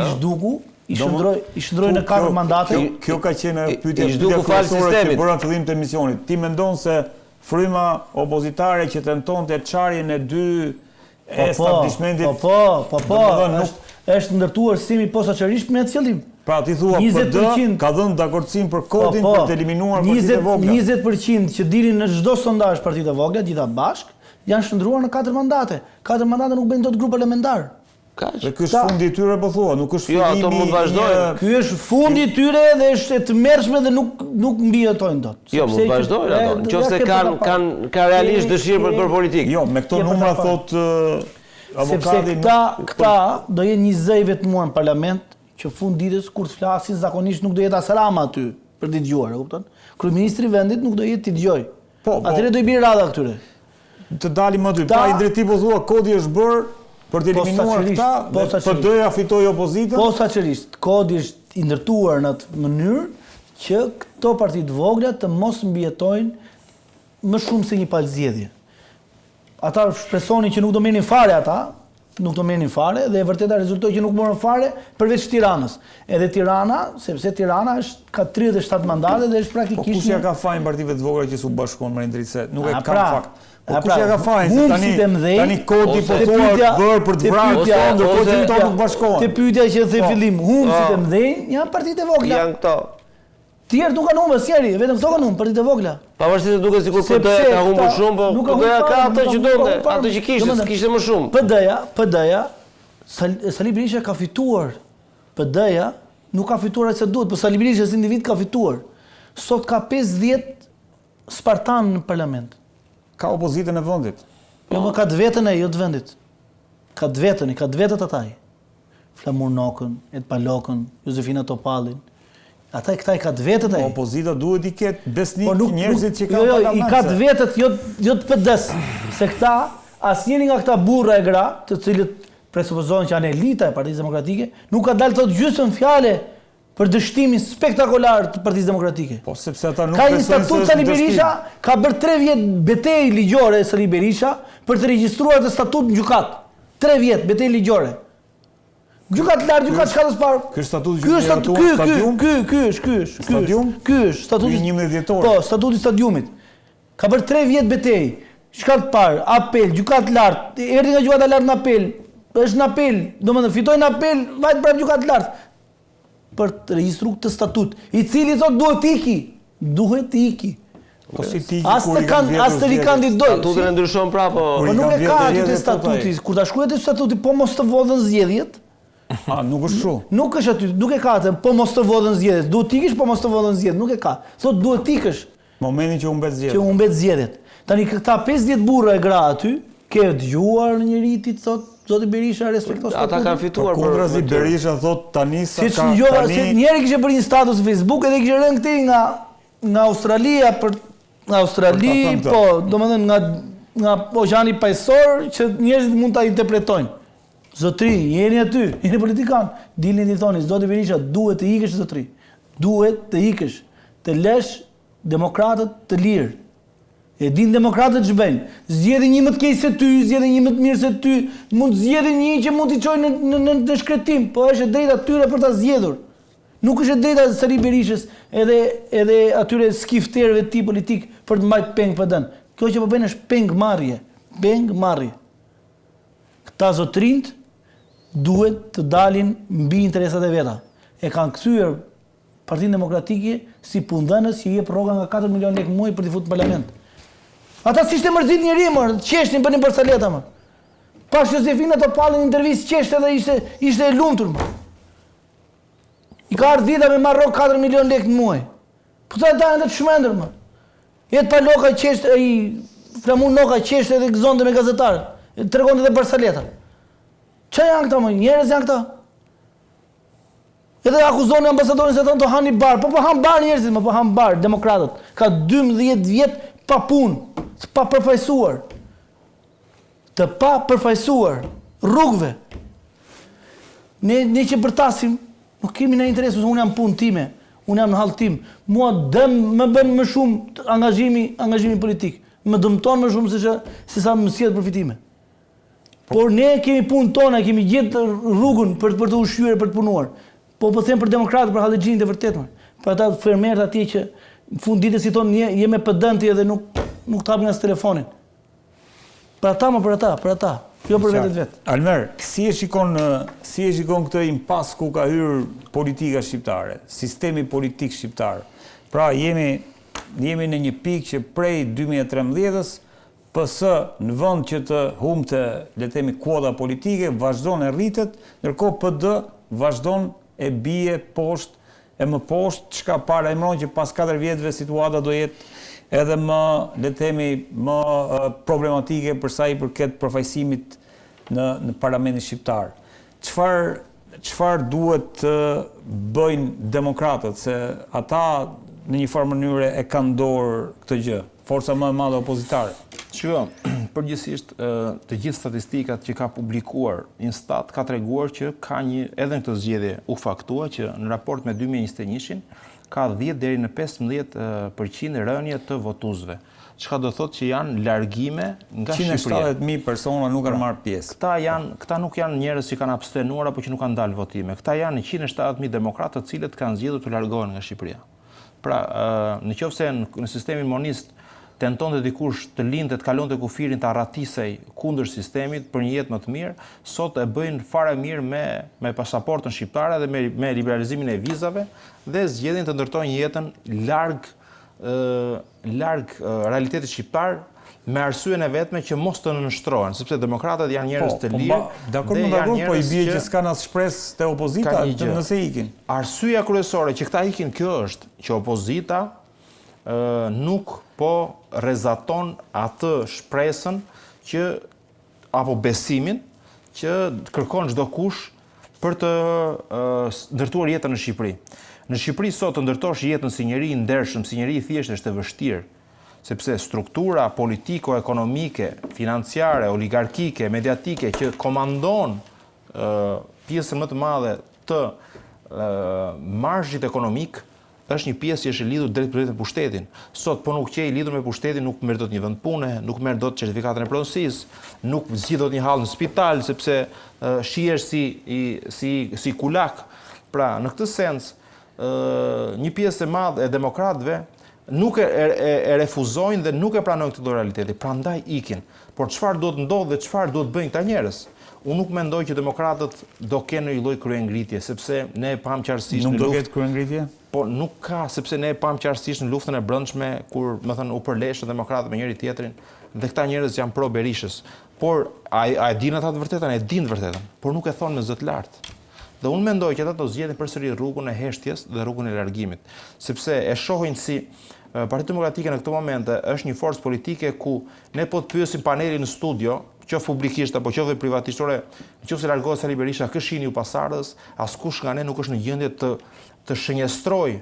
i shndroi në 4 mandate. Kjo ka qenë pyetja kryesore që bëra në fillim të emisionit. Ti mendon se fryma opozitare që tentonte çarjen e dy establishmentit është ndërtuar simi posaçërisht me atë qëllim. Pra ti thua PD ka dhënë dakordsim për kodin për të eliminuar partitë e vogla. 20% që dilin në çdo sondazh partitë e vogla, gjitha bashk, janë shndruar në 4 mandate. 4 mandate nuk bëjnë dot grup parlamentar. Dhe ky është fundi i tyre po thua, nuk është fillimi. Jo, ato mund vazhdojnë. Ky është fundi i tyre dhe është e tmerrshme dhe nuk mbijetojnë dot. Jo, mund vazhdojnë ato. Nëse kanë realisht dëshirë për politikë. Jo, me këto numra thot avokati. Sepse këta do jenë një zë i vetmuar në parlament që fund ditës kur të flasin zakonisht nuk do jetë as Rama aty për t'i dëgjuar, e kupton? Kryeministri i vendit nuk do jetë t'i dëgjoj. Atëherë do i bie rradha këtyre. Të dalim aty. Pa i drejti po thua kodi është bërë për të eliminuar këta, PD-ja fitoi opozitën. Posaçërisht, kodi është i ndërtuar në atë mënyrë që këto partitë vogla të mos mbijetojnë më shumë se një palë zgjedhje. Ata shpresonin që nuk do merrnin fare ata, dhe e vërteta rezultoi që nuk morën fare përveç Tiranës. Edhe Tirana, sepse Tirana ka 37 mandate dhe është praktikisht. Po kush ja ka fajin partive të vogla që s'u bashkuan më ndritse? Nuk e kam fakt. Po kush ja ka fajin se tani kodi po thua bër për të vrarë ndërkohë që ato nuk bashkohen. Te pyetja që the fillim, humbësit e mëdhenj janë partitë e vogla. Janë këto. Tjerë nuk kanë humbur asnjëri, vetëm këto kanë humbur partitë e vogla. Pavarësisht se duket sikur PD-ja ka humbur shumë, po PD-ja ka ato që donte, ato që kishte më shumë. PD-ja, Sali Berisha ka fituar. PD-ja nuk ka fituar aq sa duhet, por Sali Berisha si individ ka fituar. Sot ka 50 spartan në parlament. Ka opozitën e vendit. Jo, më ka të vetën e jo të vendit. Ka të vetët ataj. Flamur Nokën, Ed Palokën, Josefina Topallin. Ata këta i ka të vetët ai. Opozita duhet i ketë besnik njerëzit që kanë parlament. Jo, i ka të vetët, jo të PD-s. Se këta, asnjëri nga këta burra e gra, të cilët presupozohen që janë elita e Partisë Demokratike, nuk ka dalë të gjysmë fjalë për dështimin spektakolar të Partisë Demokratike. Po sepse ata nuk ka një statut Sali Berisha, ka bërë 3 vjet betejë ligjore Sali Berisha për të regjistruar të statut në gjykat. 3 vjet betejë ligjore. Gjykat lart, gjykat shkallës parë. Ky statut ky është statuti 11 dhjetor. Po, statuti i stadiumit. Ka bërë 3 vjet betejë. Shkallë parë, apel, gjykatë lartë, erdhi nga gjykata lartë në apel, është në apel, domethënë fitoi në apel, vajt prapë gjykatë lartë. Për të regjistruar këtë statut, i cili thotë duhet iki. Po si ti As të rikandidoj. Statutin e ndryshon prapë. Po nuk e ka aty te statuti. Kur ta shkruhet te statuti, po mos të vodhën zgjedhjet. Nuk është kështu. Nuk është aty, nuk e ka atë, po mos të vodhën zgjedhjet. Duhet ikësh, po mos të vodhën zgjedhjet, nuk e ka. Thotë duhet ikësh. Momentin që humbet zgjedhjet. Që humbet zgjedhjet. Tani këta 50 burra e gra aty, ke dëgjuar njëritit thotë Zoti Berisha respekto statutin. Ata kanë fituar. Kundrazi Berisha thot tani sa ka tani. Njëri kishte bërë një status në Facebook edhe kishte rënë këtej nga Australia nga Australi, po, domethënë nga oqeani paqësor që njerëzit mund ta interpretojnë. Zotri, jeni aty, jeni politikan, dilni ti thoni Zoti Berisha duhet të ikësh zotri. Duhet të ikësh, të lesh demokratët të lirë. E din demokratët që bëjnë. Zgjedhin një më të keq se ty, zgjedhin një më të mirë se ty, mund zgjedhin një që mund t'i çojnë në shkretim, po është e drejta tyre për ta zgjedhur. Nuk është e drejta e Sali Berishës edhe atyre skifterëve të tij politik për të mbajtur peng PD-n. Kjo që po bën është pengmarrje. Këta zotrind duhet të dalin mbi interesat e veta. E kanë kthyer Partinë Demokratike si punëdhënës që jep rroga nga 4 milion lekë muaj për të futur në parlament. Ata si ishte mërzit njëri, qeshtin bënin për saleta, Pas Josefina të palin intervistë qeshtë edhe ishte e lumtur, I ka ardhur vita me marrë 4 milion lekë në muaj. Po ta janë të shmendër, Jetë pa loka qeshtë, flamun loka qeshtë edhe gëzonte me gazetarë. Tregonte edhe për saleta. Çfarë janë këta, Njerëz janë këta? Edhe akuzonin ambasadorin se thonë të hani bar. Po han bar njerëzit, po han bar demokratët. Ka 12 vjet pa punë. Të pa përfaqësuar rrugëve. Ne që bërtasim, nuk kemi në interes, unë jam punë time, unë jam në hall tim. Mua më bën më shumë angazhimi politik. Më dëmton më shumë se sa më sjell përfitime. Por ne kemi punën tonë, kemi gjetë rrugën për të ushqyer, për të punuar. Po them për demokratë, për hallexhin të vërtetë. Për ata fermerët atje që në fund ditës si thonë je me PD-n ti edhe nuk të hapin as telefonin. Për ata, jo për vetë. Almer, si e shikon këtë impas ku ka hyrë politika shqiptare, sistemi politik shqiptar? Pra jemi në një pikë që prej 2013-ës PS në vend që të humbte, le të themi, kuota politike, vazhdon e rritet, ndërkohë PD vazhdon e bie poshtë e më poshtë, çka parajmëron që pas 4 vjetëve situata do jetë edhe më, le të themi, më problematike për sa i përket përfaqësimit në parlamentin shqiptar. Çfarë duhet të bëjnë demokratët, se ata në një farë mënyre e kanë dorë këtë gjë, forca më e madhe opozitare? Shiko, përgjithsisht të gjithë statistikat që ka publikuar Instat ka treguar që ka edhe në këtë zgjedhje u faktua që në raport me 2021-shin ka 10 deri në 15% rënje të votuesve. Çka do thotë që janë largime nga Shqipëria. 170.000 persona nuk kanë marrë pjesë. Këta nuk janë njerëz që kanë abstenuar apo që nuk kanë dalë votime. Këta janë 170.000 demokratë të cilët kanë zgjedhur të largohen nga Shqipëria. Pra, nëse në sistemin monist tentonte dikush të lindte, të kalonte kufirin, të arratisej kundër sistemit për një jetë më të mirë, sot e bëjnë fare mirë me pasaportën shqiptare dhe me liberalizimin e vizave dhe zgjedhin të ndërtojnë jetën larg realitetit shqiptar me arsyeën e vetme që mos të nënshtrohen, sepse demokratët janë njerëz të lirë. Dakor, po i bie që s'kan as shpresë te opozita nëse ikin. Arsyeja kryesore që këta ikin kjo është që opozita nuk po rezaton atë shpresën apo besimin që kërkon çdo kush për të ndërtuar jetën në Shqipëri. Në Shqipëri sot të ndërtosh jetën si njeri i ndershëm, si njeri i thjeshtë është e vështirë, sepse struktura politiko-ekonomike, financiare, oligarkike, mediatike që komandon pjesën më të madhe të marzhit ekonomik është një pjesë që është lidhur drejt për drejt me pushtetin. Sot po nuk qej lidhur me pushtetin, nuk merr dot një vend pune, nuk merr dot certifikatën e pronësisë, nuk zgjidh dot një hall në spital sepse shihesh si kulak. Pra, në këtë sens, një pjesë e madhe e demokratëve nuk e refuzojnë dhe nuk e pranojnë këtë lloj realiteti. Prandaj ikin. Por çfarë do të ndodhë dhe çfarë do të bëjnë këta njerëz? Unë nuk mendoj që demokratët do kenë një lloj kryengritje, sepse ne e pam qartësisht nuk do ketë kryengritje? Po nuk ka, sepse ne e pam qartësisht në luftën e brendshme kur, më thënë, u përleshën demokratët me njëri tjetrin dhe këta njerëz janë pro Berishës. Por a e dinë ata të vërtetën? E dinë të vërtetën, por nuk e thonë me zë të lartë. Dhe unë mendoj që ata do zgjedhin përsëri rrugën e heshtjes dhe rrugën e largimit, sepse e shohin si Partia Demokratike në këtë moment është një forcë politike ku ne po të pyesim panelin në studio, qoftë publikisht apo qoftë privatisht, nëse largohet Sali Berisha, kë shihni ju pasardhës, askush nga ne nuk është në gjendje të shënjestroj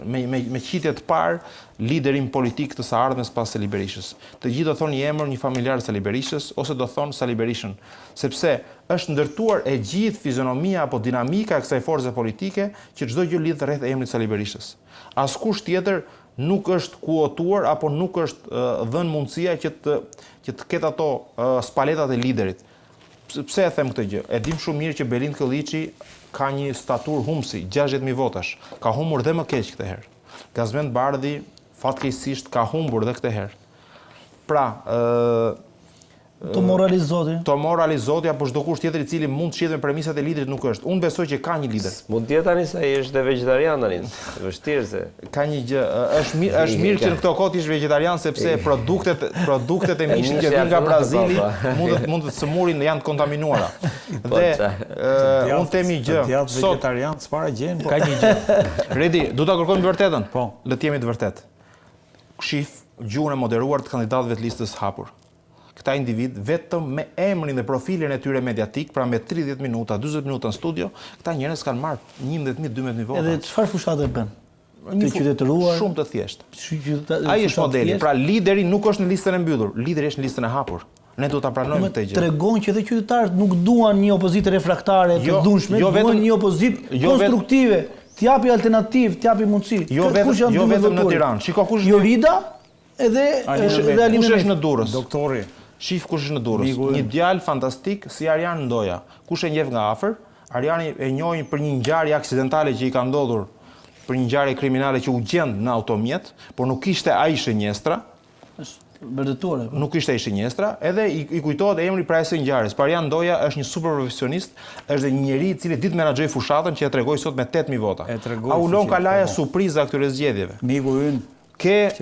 me qitje të parë liderin politik të së ardhmes pas Sali Berishës. Të gjithë do thonë një emër, një familjar Sali Berishës ose do thonë Sali Berishën, sepse është ndërtuar e gjithë fizionomia apo dinamika e kësaj force politike që çdo gjë lidhet rreth emrit Sali Berishës. Askush tjetër nuk është kuotuar apo nuk është dhënë mundësia që të ketë ato spaletat e liderit. Pse e them këtë gjë? E dim shumë mirë që Belind Këlliçi ka një statur humsi, 60.000 votash. Ka humbur dhe më keq këtë herë. Gazmend Bardhi fatkeqësisht ka humbur dhe këtë herë. Pra, To moralizoti apo çdo kush tjetër i cili mund të shihet me premisat e liderit nuk është. Unë besoj që ka një lider. Mund të jetë tani se ai është dhe vegetarian tani. Vështirë se. Ka një gjë, është mirë që në këto kohë ti je vegetarian sepse produktet e mishit që vijnë nga Brazili mund të sëmurin janë të kontaminuara. Dhe unë themi gjë. Sot vegetarian s'para gjën. Ka një gjë. Redi, do ta kërkojmë të vërtetën? Po. Le të jemi të vërtet. Shif gjuhën e moderuar të kandidatëve të listës hapur. Këta individ, vetëm me emrin dhe profilin e tyre mediatik, pra me 30 minuta, 40 minuta në studio, këta njerëz kanë marrë 11.000-12.000 vota. Edhe çfarë fushate bën? Të qytetëruar, shumë të thjeshtë. Ai është modeli. Pra lideri nuk është në listën e mbyllur, lideri është në listën e hapur. Ne do ta pranojmë këtë gjë. Tregon që edhe qytetarët nuk duan një opozitë refraktare të dhunshme, duan një opozitë konstruktive, t'japi alternativë, t'japi mundësi. Jo vetëm në Tiranë. Shiko kush është Jorida edhe kush është në Durrës. Doktori. Shif kush është në Durrës. Një djalë fantastik si Arjan Ndoja. Kush e njeh nga afër? Arjani e njohin për një ngjarje aksidentale që i ka ndodhur, për një ngjarje kriminale që u gjend në automjet, por nuk ishte ai shënjestra. Është vërtetuar. Nuk ishte ai shënjestra, edhe i kujtohet emri pra së ngjarjes. Arjan Ndoja është një super profesionist, është dhe një njeri i cili ditë menaxhoi fushatën që e tregoi sot me 8.000 vota. A ulon kalaja surpriza këtyre zgjedhjeve. Miku ynë. Ke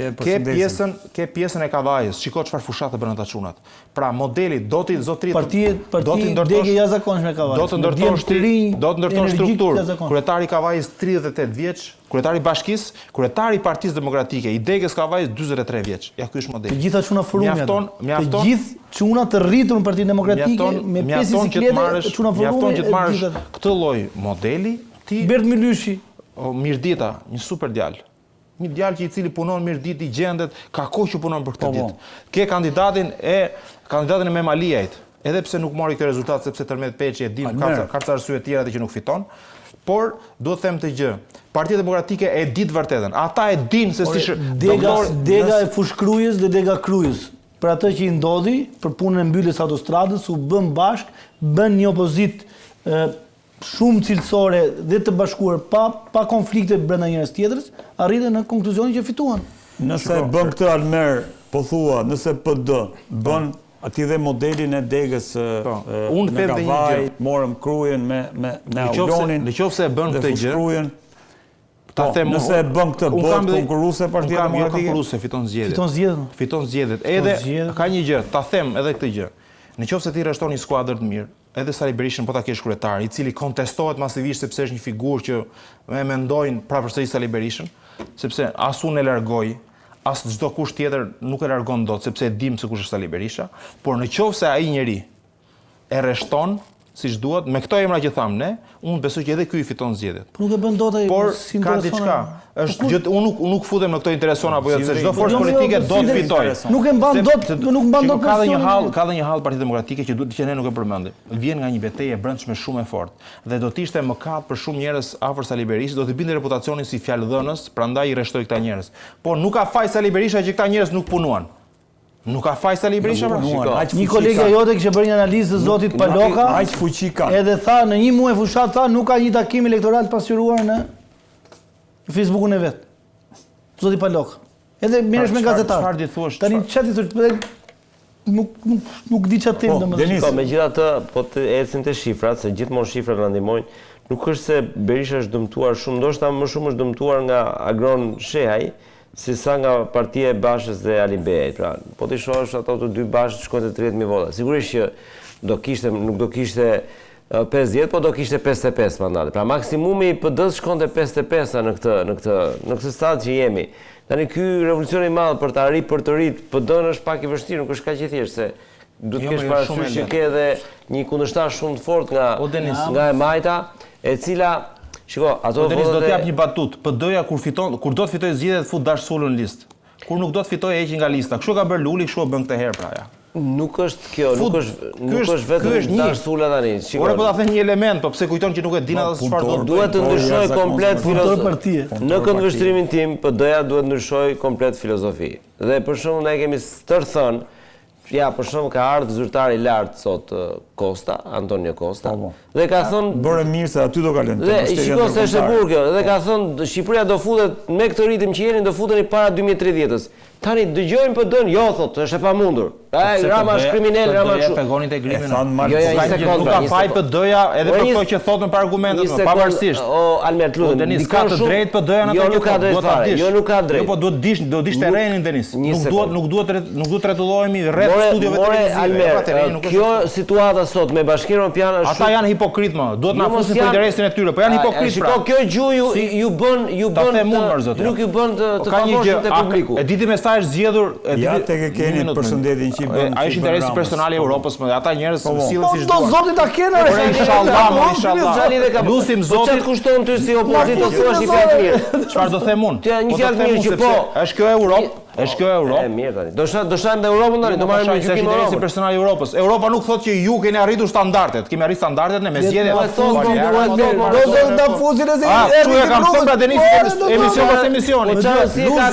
pjesën e Kavajës, shiko çfarë fushatë bën ata çunat. Pra modeli do të zotrit degë jashtëzakonshme Kavajës. Do të ndërtosh strukturë. Kryetari i Kavajës 38 vjeç, kryetari i bashkisë, kryetari i Partisë Demokratike, i degës Kavajës 43 vjeç. Ja ky është modeli. Të gjitha çuna forumja. Të gjithë çuna të rritur në Partinë Demokratike me 5 biciklete, çuna forumja. Mjafton që të marrësh këtë lloj modeli ti Bert Milyshi. Mirdita, një super djalë. Një djalë që i cili punon mirë ditë i gjendet, ka kohë që punon për këtë ditë. Ke kandidatin e Memaliajt, edhe pse nuk mori këtë rezultat sepse Tërmet Peçi e dim ka ca arsye tjera që nuk fiton, por do të them të gjë. Partia Demokratike e di të vërtetën. Ata e dinë se si dega e fushkrujës dhe dega krujës. Për atë që i ndodhi, për punën e mbylljes autostradës, u bën bashk, bën një opozitë shumë cilësore dhe të bashkuar pa konflikte brenda njërës tjetrës, arritën në konkluzionin që fituan. Nëse bën këtë Almer, po thua, nëse PD bën ati dhe modelin e degës në Kavaj, morëm Krujen me Aulonin, në qoftë se bën këtë gjë, nëse bën këtë bën konkurruese Partia Demokratike, konkurruese fiton zgjedhjet. Edhe ka një gjë, ta them edhe këtë gjë. Në qoftë se ti rreshton një skuadër të mirë, edhe Sali Berishën po ta kesh kryetar, i cili kontestohet masivisht sepse është një figurë që e mendojnë prapërsëri Sali Berishën, sepse as unë e largoj, as çdo kush tjetër nuk e largon dot, sepse e dim se kush është Sali Berisha, por në qoftë se ai njeri e rreshton siç duhet, me këto emra që tham ne, unë besoj që edhe ky i fiton zgjedhjet. Po nuk e bën dot ai. Por ka diçka. Është gjë unë nuk futem në këto intereson apo jo, se çdo forcë politike do të fitojë. Nuk e mban dot, ka dhe një hall Partia Demokratike që ne nuk e përmendim. Vjen nga një betejë e brendshme shumë e fortë dhe do të ishte mëkat për shumë njerëz afër Sali Berishës, do të binte reputacionin si fjalëdhënës, prandaj i rreshtoi këta njerëz. Por nuk ka faj Sali Berisha që këta njerëz nuk punuan. Nuk ka faj Sali Berisha pra. Një kolega jote kishte bërë një analizë të zotit Paloka. Aq fuqi ka. Edhe tha në një muaj fushat tha nuk ka një takim elektoral të pasqyruar në Facebookun e vet. zoti Palok. Edhe merresh me gazetar. Çfarë di thuash? Tani çfarë ti thosh? Nuk di çfarë them domethënë. Po megjithatë, po të ecim te shifrat, se gjithmonë shifrat na ndihmojnë. Nuk është se Berisha është dëmtuar shumë, ndoshta më shumë është dëmtuar nga Agron Shehaj, si sa nga partia e Bashës dhe Ali Bejaj. Pra, po të shohësh ato të dy bashkë shkojnë te 30.000 vota. Sigurisht që nuk do kishte 50, po do kishte 55 mandate. Pra maksimumi i PD-s shkonte 55 në këtë stad që jemi. Tani ky revolucion i madh për të rit PD-n është pak i vështirë, nuk është kaq e thjeshtë se duhet të kesh parasysh që ke edhe një kundërshtar shumë të fortë nga e Majta, e cila shiko, ato votat do të jap një batut. PD-ja kur do të fitojë zgjedhjet fut Dash Sulun në listë. Kur nuk do të fitojë heqin nga lista. Kështu ka bërë Luli, kështu e bën këtë herë pra ja. Nuk është kjo, nuk është vetëm Dash Sula tani. Ora po ta them një element, po pse kujton që nuk e din atë çfarë do. Duhet të ndryshoj komplet filozofi. Në këndvështrimin tim, PD-ja duhet të ndryshoj komplet filozofi. Dhe për shembull ne kemi stër thënë, ja, për shembull ka ardhur zyrtari i lartë sot Costa, Antonio Costa, dhe ka thënë bëre mirë se aty do kalojnë. Dhe shikoj se është e burr kjo, dhe ka thënë Shqipëria do futet me këtë ritëm që jeni do futeni para 2030-s. Tani dëgjojmë PD-n, jo thotë, është e pamundur. Rama është kriminal, Rama është. Pegonit e grimin. Nuk ka faj PD-ja edhe për këto që thotë për argumentet, pavarësisht. O Almer, lutem. Denis ka të drejtë PD-ja në ato që do ta dish. Jo, nuk ka drejtë. Jo, po do dish terrenin Denis. Nuk duhet rretullohemi rreth studiove televizive. Kjo situata sot me Bashkinë Evropiane është. Ata janë hipokrit më. Duhet na fusin për interesin e tyre, po janë hipokrit pra. Shiko, kjo gjuhë ju bën nuk ju bën të favorshëm te publiku. E diti me sa është zgjedhur, ja tek e keni përshëndetjen që i bën. Ai është interesi personal i Europës, më ata njerëz sillen si çdo. Do zoti ta kenë. Inshallah. Lusim zotit. Çfarë kushton ty si opozitë të thuash një fjalë mirë? Çfarë do them unë? Një fjalë mirë që po. Është kjo Europë. Është kjo Europë. Mirë tani. Do shajmë dhe Europën tani, do marrim një gjykim interesi personal i Europës. Europa nuk thotë që ju keni arritur standardet. Kemi arritur standardet në mesgjedhje. Do ta fusin se Çu e kam thënë pra Denis emision pas emisioni. Lu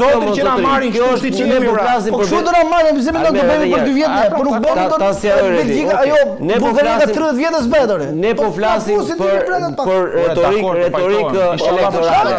zotin që na marrin kjo është që ne po flasim për. Kush do na marrin pse mendon të bëjmë për 2 vjet, por nuk bën dot. Belgjika ajo Bullgaria 30 vjetës betore. Ne po flasim për retorikë elektorale.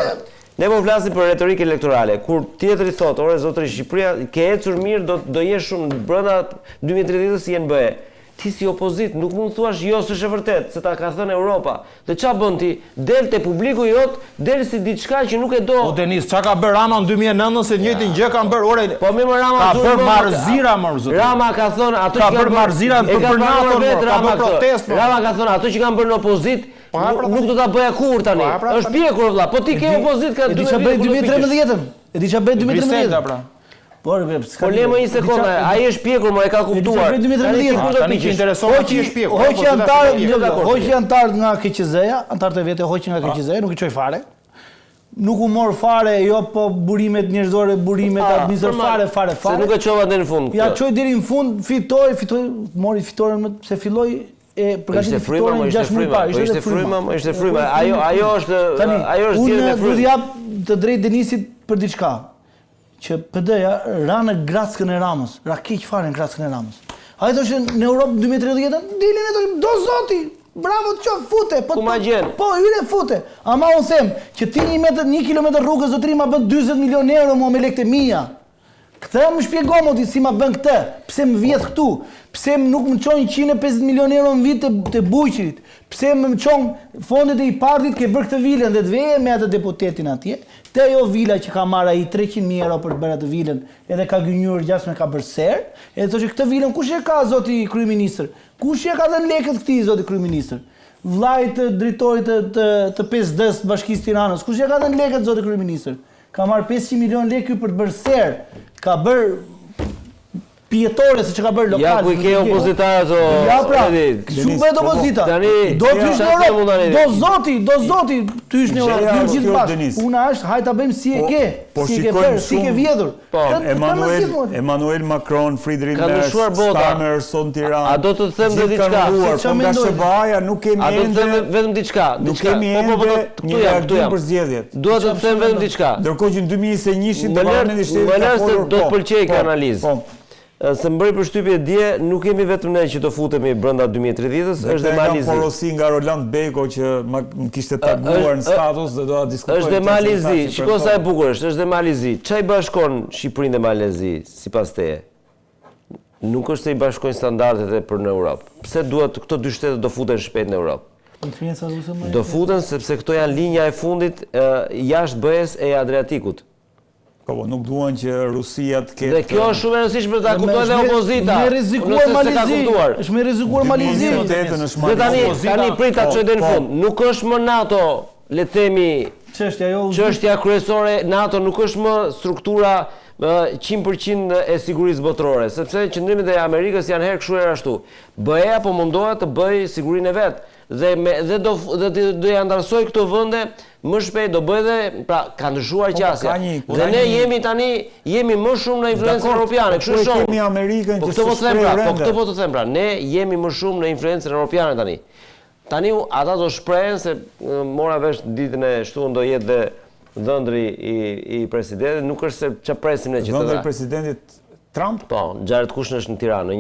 Ne po flasim për retorikë elektorale. Kur tjetri thotë, "Ore zotëri, Shqipëria ke ecur mirë, do jesh shumë brenda 2030-s si NBE." Ti si opozit nuk mund të thuash jo s'është e vërtet, se ta ka thënë Europa. Dhe ç'a bën ti? Del te publiku jot, del si diçka që nuk e do. O Denis, ç'a ka bërë Rama në 2009 se njëjtin gjë kanë bërë ore. Po më Rama ka bërë marrëzira më zot. Rama ka thënë ato që kanë bërë marrëzira për NATO, ka bërë protestë. Rama ka thënë ato që kanë bërë në opozit nuk do ta bëja kurrë tani. Është pjekur vëlla, po ti ke opozit ka 2013-ën. E di ç'a bën 2013. Po le më një sekondë, ai është pjekur, më e ka kuptuar. Tani që intereson ti është pjekur. Hoqi antar nga KQZ-ja, antarët e vetë hoqi nga KQZ-ja, nuk i çoj fare. Nuk u mor fare, jo po burimet njerëzore, burimet administrative fare. Se nuk e çova deri në fund. Ja çoj deri në fund, fitoi, mori fitoren se filloi e përgatitur fitoren 6 muaj parë. Ishte fryma. Ajo është zgjedhje me frymë. Unë do t'i jap të drejtë Denisit për diçka. Që PD-ja ra në grackën e Ramës, ra keq fare në grackën e Ramës. Ai thoshte në Europë 2030 dilin ato do zoti. Bravo të qof fute, po hyre fute. Ama unë them që ti 1 kilometër rrugë zotëri ma bën 40 milionë euro me lekët e mia. Këtë më shpjego mo ti si ma bën këtë. Pse më vjet këtu? Pse nuk më çon 150 milionë euro në vit të buqërit? Pse më çon fondet e i partit ke bër këtë vilën dhe të veje me atë deputetin atje? Te ajo vila që ka marrë ai 300.000 euro për të bërë atë vilën, edhe ka gënjur gjasme ka bërë ser, edhe thoshte këtë vilën kush e ka zoti kryeministër? Kush e ka dhënë lekët këtij zoti kryeministër? Vllai të drejtorit të PSD-s të Bashkisë Tiranës, kush e ka dhënë lekët zoti kryeministër? Ka marrë 500 milion lekë për të bërë ser, ka bërë pjetore se që ka bërë lokal. Ja ku i ke opozitarët o... Ja pra, shumë bëhet opozita. Do t'ysh në Europë, do zoti t'ysh në Europë, ju gjithë bashkë. Una është, hajta bëjmë si e ke, si e ke bërë, si e ke vjedhur. Emmanuel Macron, Friedrich Merz, Stamerson, Tiranë. A do të them dhe diçka? Po nga Shëbaja nuk kemi ende... A do të them vetëm diçka? Nuk kemi ende një reagim për zgjedhjet. Duhet të them vetëm diçka. Ndërkohë që në 2021 të parlamentit shtetit ka folur do të pëlqej kjo analizë. se më bëri përshtypje dje, nuk jemi vetëm ne që të futemi brenda 2030-s, është dhe Malizi. Porosi nga Roland Beko që më kishte taguar në status dhe do ta diskutoj. Është dhe Malizi, shiko sa e bukur është dhe Malizi. Çfarë bashkon Shqipërinë dhe Malizi sipas teje? Nuk është se i bashkojnë standardet e për në Europë. Pse duhet këto dy shtete do futen shpejt në Europë? Influenca ruse më. Do futen sepse këto janë linja e fundit jashtë BE-s e Adriatikut. Po, nuk duan që Rusia të ketë. Dhe kjo është shumë e rëndësishme për ta kuptuar edhe opozita. Me rrezikuar Malizi. Është me rrezikuar Malizi. Dhe tani prit ta çoj deri në fund. Nuk është më NATO, le të themi, çështja kryesore NATO nuk është më struktura 100% e sigurisë botërore, sepse qëndrimet e Amerikës janë herë kështu herë ashtu. BE-ja po mundohet të bëjë sigurinë e vet dhe do ja ndarësoj këto vende më shpejt, do bëjë dhe pra ka ndryshuar qasja. Dhe ne jemi më shumë në influencën europiane, kështu është. Kemi Amerikën që Po këtë po të them pra, ne jemi më shumë në influencën europiane tani. Tani ata do shprehen se mora vesh ditën e shtunë do jetë dhe dhëndri i presidentit, nuk është se çfarë presim ne që të. Dhëndri i presidentit Trump? Po, Jared Kushner është në Tiranë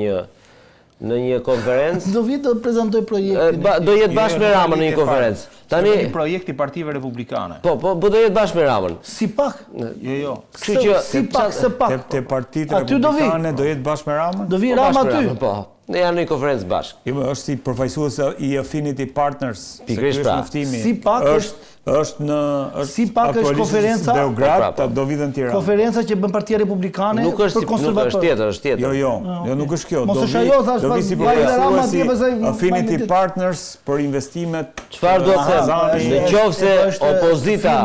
në një konferencë. Do vi të prezantoj projektin. Do jetë bashkë me Ramën në një konferencë. Tani një projekt i partive republikane. Po do jetë bashkë me Ramën. Si pak. Jo. Kështu që si pak. Te partitë republikane do jetë bashkë me Ramën? Do vi Rama aty. Po. Ne janë në një konferencë bashkë. Jo, është si përfaqësues i Affinity Partners. Pikërisht pra. Si pak është konferenca Beograd, do vitën Tiranë. Konferenca që bën Partia Republikane për konservatorë. Është tjetër. Jo, nuk është kjo. Mos është ajo thash do vi si përfaqësues Affinity Partners për investimet. Çfarë do të them? Nëse opozita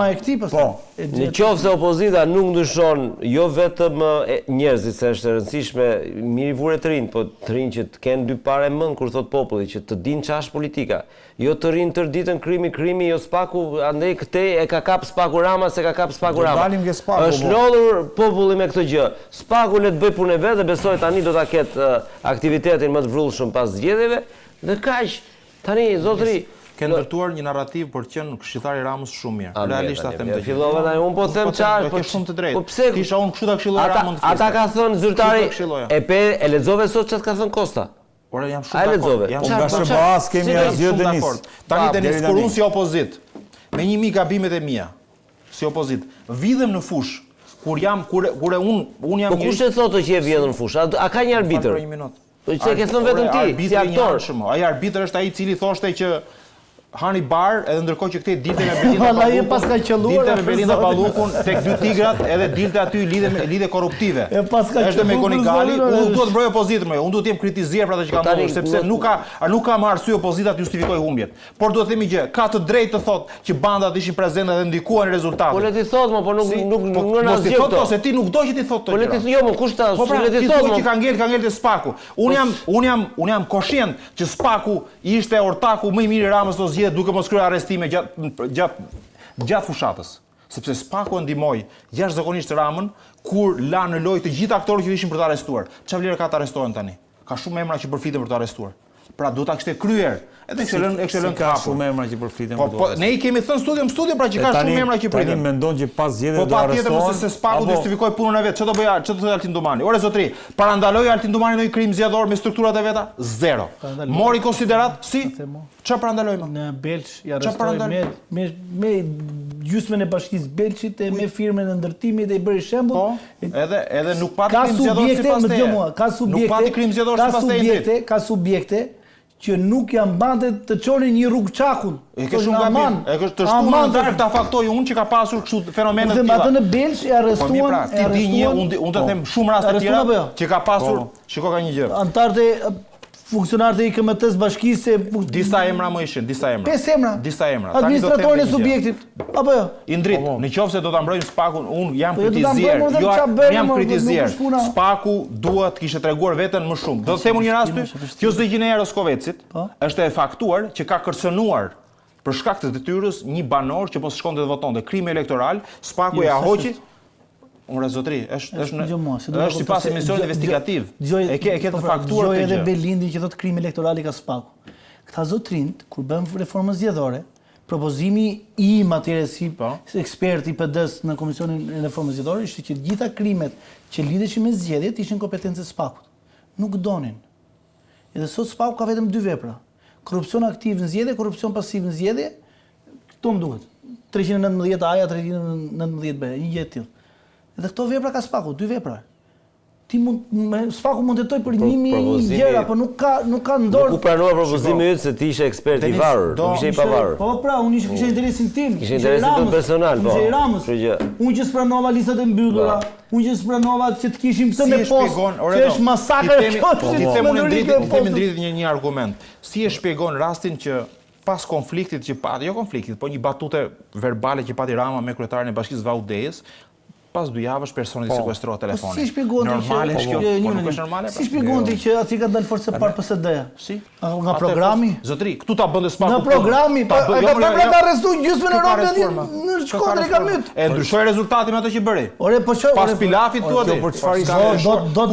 Nëse opozita nuk ndryshon jo vetëm njerëzit, se është e rëndësishme miri vure të rinj, po të rinj që të kenë dy parë mend kur thot populli, që të dinë ç'është politika. Jo të rinë tër ditën krimi, jo spaku, andaj këtë e ka kap spaku Rama, se ka kap spaku Rama. Është lodhur populli me këtë gjë. Spaku le të bëj punën e vet dhe besoj tani do ta ketë aktivitetin më të vrullshëm pas zgjedhjeve dhe kaq. Tani zotëri ke ndërtuar një narrativ për të qenë këshilltari Ramës shumë mirë. Realisht ta them të fillova tani, unë po them çfarë, po shumë të drejtë. Po pse kisha unë kështu ta këshilloj Ramën të ata ka thënë zyrtari e lexove sot çfarë ka thënë Kosta. Ora jam shumë dakord. Nga SBA kemi asgjë Denis. Tani Denis kur unë si opozit, me 1000 gabimet e mia, si opozit, vidhem në fush kur unë jam. Po kush e thotë që e vjedhën në fush? A ka një arbitër? Për një minutë. Po çe ke thënë vetëm ti, si aktor. Ai arbitër është ai i cili thoshte që hani bar edhe ndërkohë që këtej dilte me Belinda Ballukun. Ai pas ka qelluar. Dilte me Belinda Ballukun tek dy tigrat edhe dilte aty lidhe korruptive. Është me Konigali, unë duhet të mbroj opozitën më, unë duhet të jem kritizuar për atë që ka ndodhur, sepse nuk ka më arsye opozita të justifikoj humbjet. Por duhet të themi gjë, ka të drejtë të thotë që bandat ishin prezente dhe ndikuan rezultatet. Po le ti thotë më, po nuk na asgjë këto. Se ti nuk do që ti thotë. Po le ti jo, më kush ta, le ti thotë që ka ngel te Spaku. Unë jam koshient që Spaku ishte ortaku më i mirë i Ramës duke mos kryer arrestime gjatë fushatës. Sepse Spaku e ndihmoi jashtëzakonisht Ramën kur la në lojë të gjithë aktorët që ishin për të arrestuar. Çfarë vlerë ka të arrestohen tani? Ka shumë emra që përfiten për të arrestuar. Pra duhet ta kishte kryer. Edhe ekselën ka shumë emra që përfiten. Po ne i kemi thënë studio pra që ka shumë emra që priten. Tani mendon që pas zgjedhjeve do arrestohen. Po patjetër se Spaku do justifikoj punën e vet. Ç'do bëja, ç'do thotë Altin Domani? Ore zotri, parandaloi Altin Domani ndonjë krim zgjedhor me strukturat e veta? Zero. Mori konsiderat si? Ç'a parandaloi më? Në Belç i arrestoi me gjysmën e bashkisë Belçit e me firmën e ndërtimit dhe i bëri shembull. Edhe nuk pati krim zgjedhor sipas teje. Nuk pati krim zgjedhor sipas teje. Ka subjekte që nuk janë bante të çonin një rrugë çakun. E ke shumë gabim. E ke të shtuar ndar ta faktoj unë që ka pasur kështu fenomene të tilla. Atë në Belç e arrestuan. Ti di një, unë të them shumë raste të tjera që ka pasur, shiko ka një gjë. Antarët e funksionarët e IKMT-s bashkisë disa emra më ishin, disa emra. 5 emra. Disa emra. Administratorin e subjektit. Apo jo? Indrit, nëse do ta mbrojmë Spakun, unë jam kritizier. Jam kritizier. Spaku duhet kishte treguar veten më shumë. Do të them një rast ty, kjo Zëgjina e Roskovecit është e faktuar që ka kërcënuar për shkak të detyrës një banor që mos shkonte të votonte. Krim elektoral, Spaku e ahoqi. Unë zotri, është sipas emisionit investigativ. E ke të faktuar këtë gjë. Edhe Belindi që thotë krim elektoral i ka Spaku. Këta zotrind kur bën reformën zgjedhore, propozimi im atëherë si ekspert i PD-s në Komisionin e Reformës Zgjedhore ishte që gjitha krimet që lidheshin me zgjedhjet ishin kompetencë SPAK-ut. Nuk donin. Edhe sot SPAK ka vetëm 2 vepra. Korrupsion aktiv në zgjedhje, korrupsion pasiv në zgjedhje. Këto më duhet. 319 A-ja, 319 B, një gjë e tillë. Edhe këto vepra ka SPAK-u, 2 vepra. SPAK-u mund të tetoj për 1000 gjëra, por nuk ka ndorë. Nuk u pranua propozimi yt se ti ishe ekspert i varur, nuk ishe i pavarur. Po pra, unë kisha interesin tim. Kishe interesin tënd personal, po. Unë që spranova listat e mbyllura, unë që spranova që të kishim këtë me post, që është masakër kjo. Ti themi ndritit një argument. Si e shpjegon rastin që pas konfliktit që pati, jo konfliktit, po një batute verbale që pati Rama me kryetarin e Bashkisë VAUD-s, pas 2 javësh personi sekuestrohet telefoni. Si shpjegonti normale është kjo? Po nuk është normale? Si shpjegonti që aty ka dalë forca par PSD-ja? Si? Nga programi? Zotri, këtu ta bën SPAK-u. Nga programi, ka arrestuar gjysmën e Europës në Shkodër ka myt. E ndryshoi rezultati me ato që bëri. Ore, po çfarë? Pas pilafit thua ti. Për çfarë do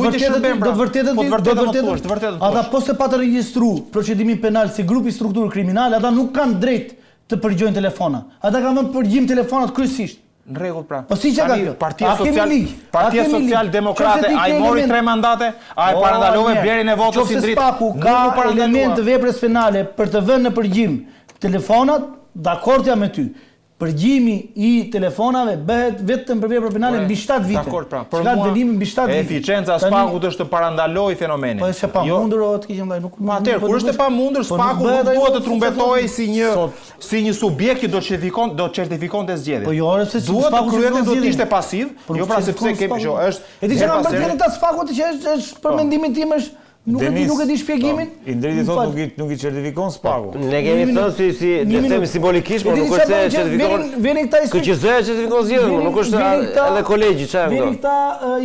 të vërtetë. Ata po se pa të regjistruar procedimin penal si grup i strukturë kriminale, ata nuk kanë drejt të përgjojnë telefona. Ata kanë vënë përgjim telefonat kryesisht. Në rregull pra. Po si që ka kjo? Partia Social-Demokrate, a i mori 3 mandate, a i parandalove blerjen e votës si dritë. Qofse SPAK-u ka element të veprës penale për të vënë në përgjim telefonat, dakord jam me ty. Përgjimi i telefonave bëhet vetëm për vepra penale mbi 7 vite. Dakord pra. Për mua eficienca e SPAK-ut është të parandaloj fenomenin. Po është e pamundur o të kishim nuk. Atëherë, kur është e pamundur, SPAK-u nuk duhet të trumbetohej si një subjekt që do të certifikonte zgjedhjen. Po jo, se duhet të kryente do të ishte pasiv, jo pra sepse kemi është. E di që kanë bërë ta SPAK-ut që është për mendimin tim është nuk e di shpjegimin. Indriti thotë nuk i certifikon SPAK-u. Ne kemi thënë si le të themi simbolikisht, por nuk është se certifikon. Vjen këta inspektorë. Kyçëzoja certifikon zgjedhjen, nuk është edhe kolegji çfarë. Vjen këta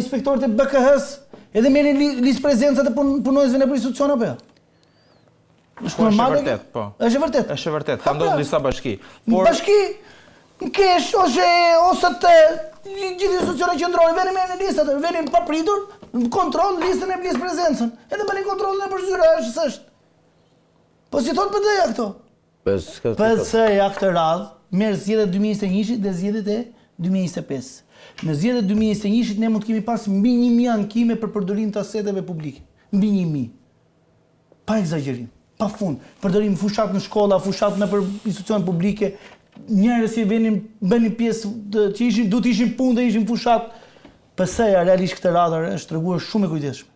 inspektorët e BKH-s, edhe merrin listë prezencat e punonjësve në institucion apo jo? Është normale? Po. Është e vërtetë. Është e vërtetë. Ka ndodhur disa bashki. Por bashki në kesh ose të gjithë institucionet qendrore vënë me listat, vënë pa pritur, kontroll listën e listë prezencën. Edhe bëni kontrollin e përzyra është. Po si thot PD-ja këto? PD-ja këtë radhë merr zgjedhjet 2021 dhe zgjedhjet e 2025. Në zgjedhjet 2021 ne mund të kemi pas mbi 1000 ankime për përdorim të aseteve publike. Mbi 1000. Pa egzagerim, pa fund. Përdorim fushat në shkolla, fushat në institucione publike. Njerëz që bënin pjesë që duhet ishin punë dhe ishin fushat. PS-ja realisht këtë radhë është treguar shumë e kujdesshme.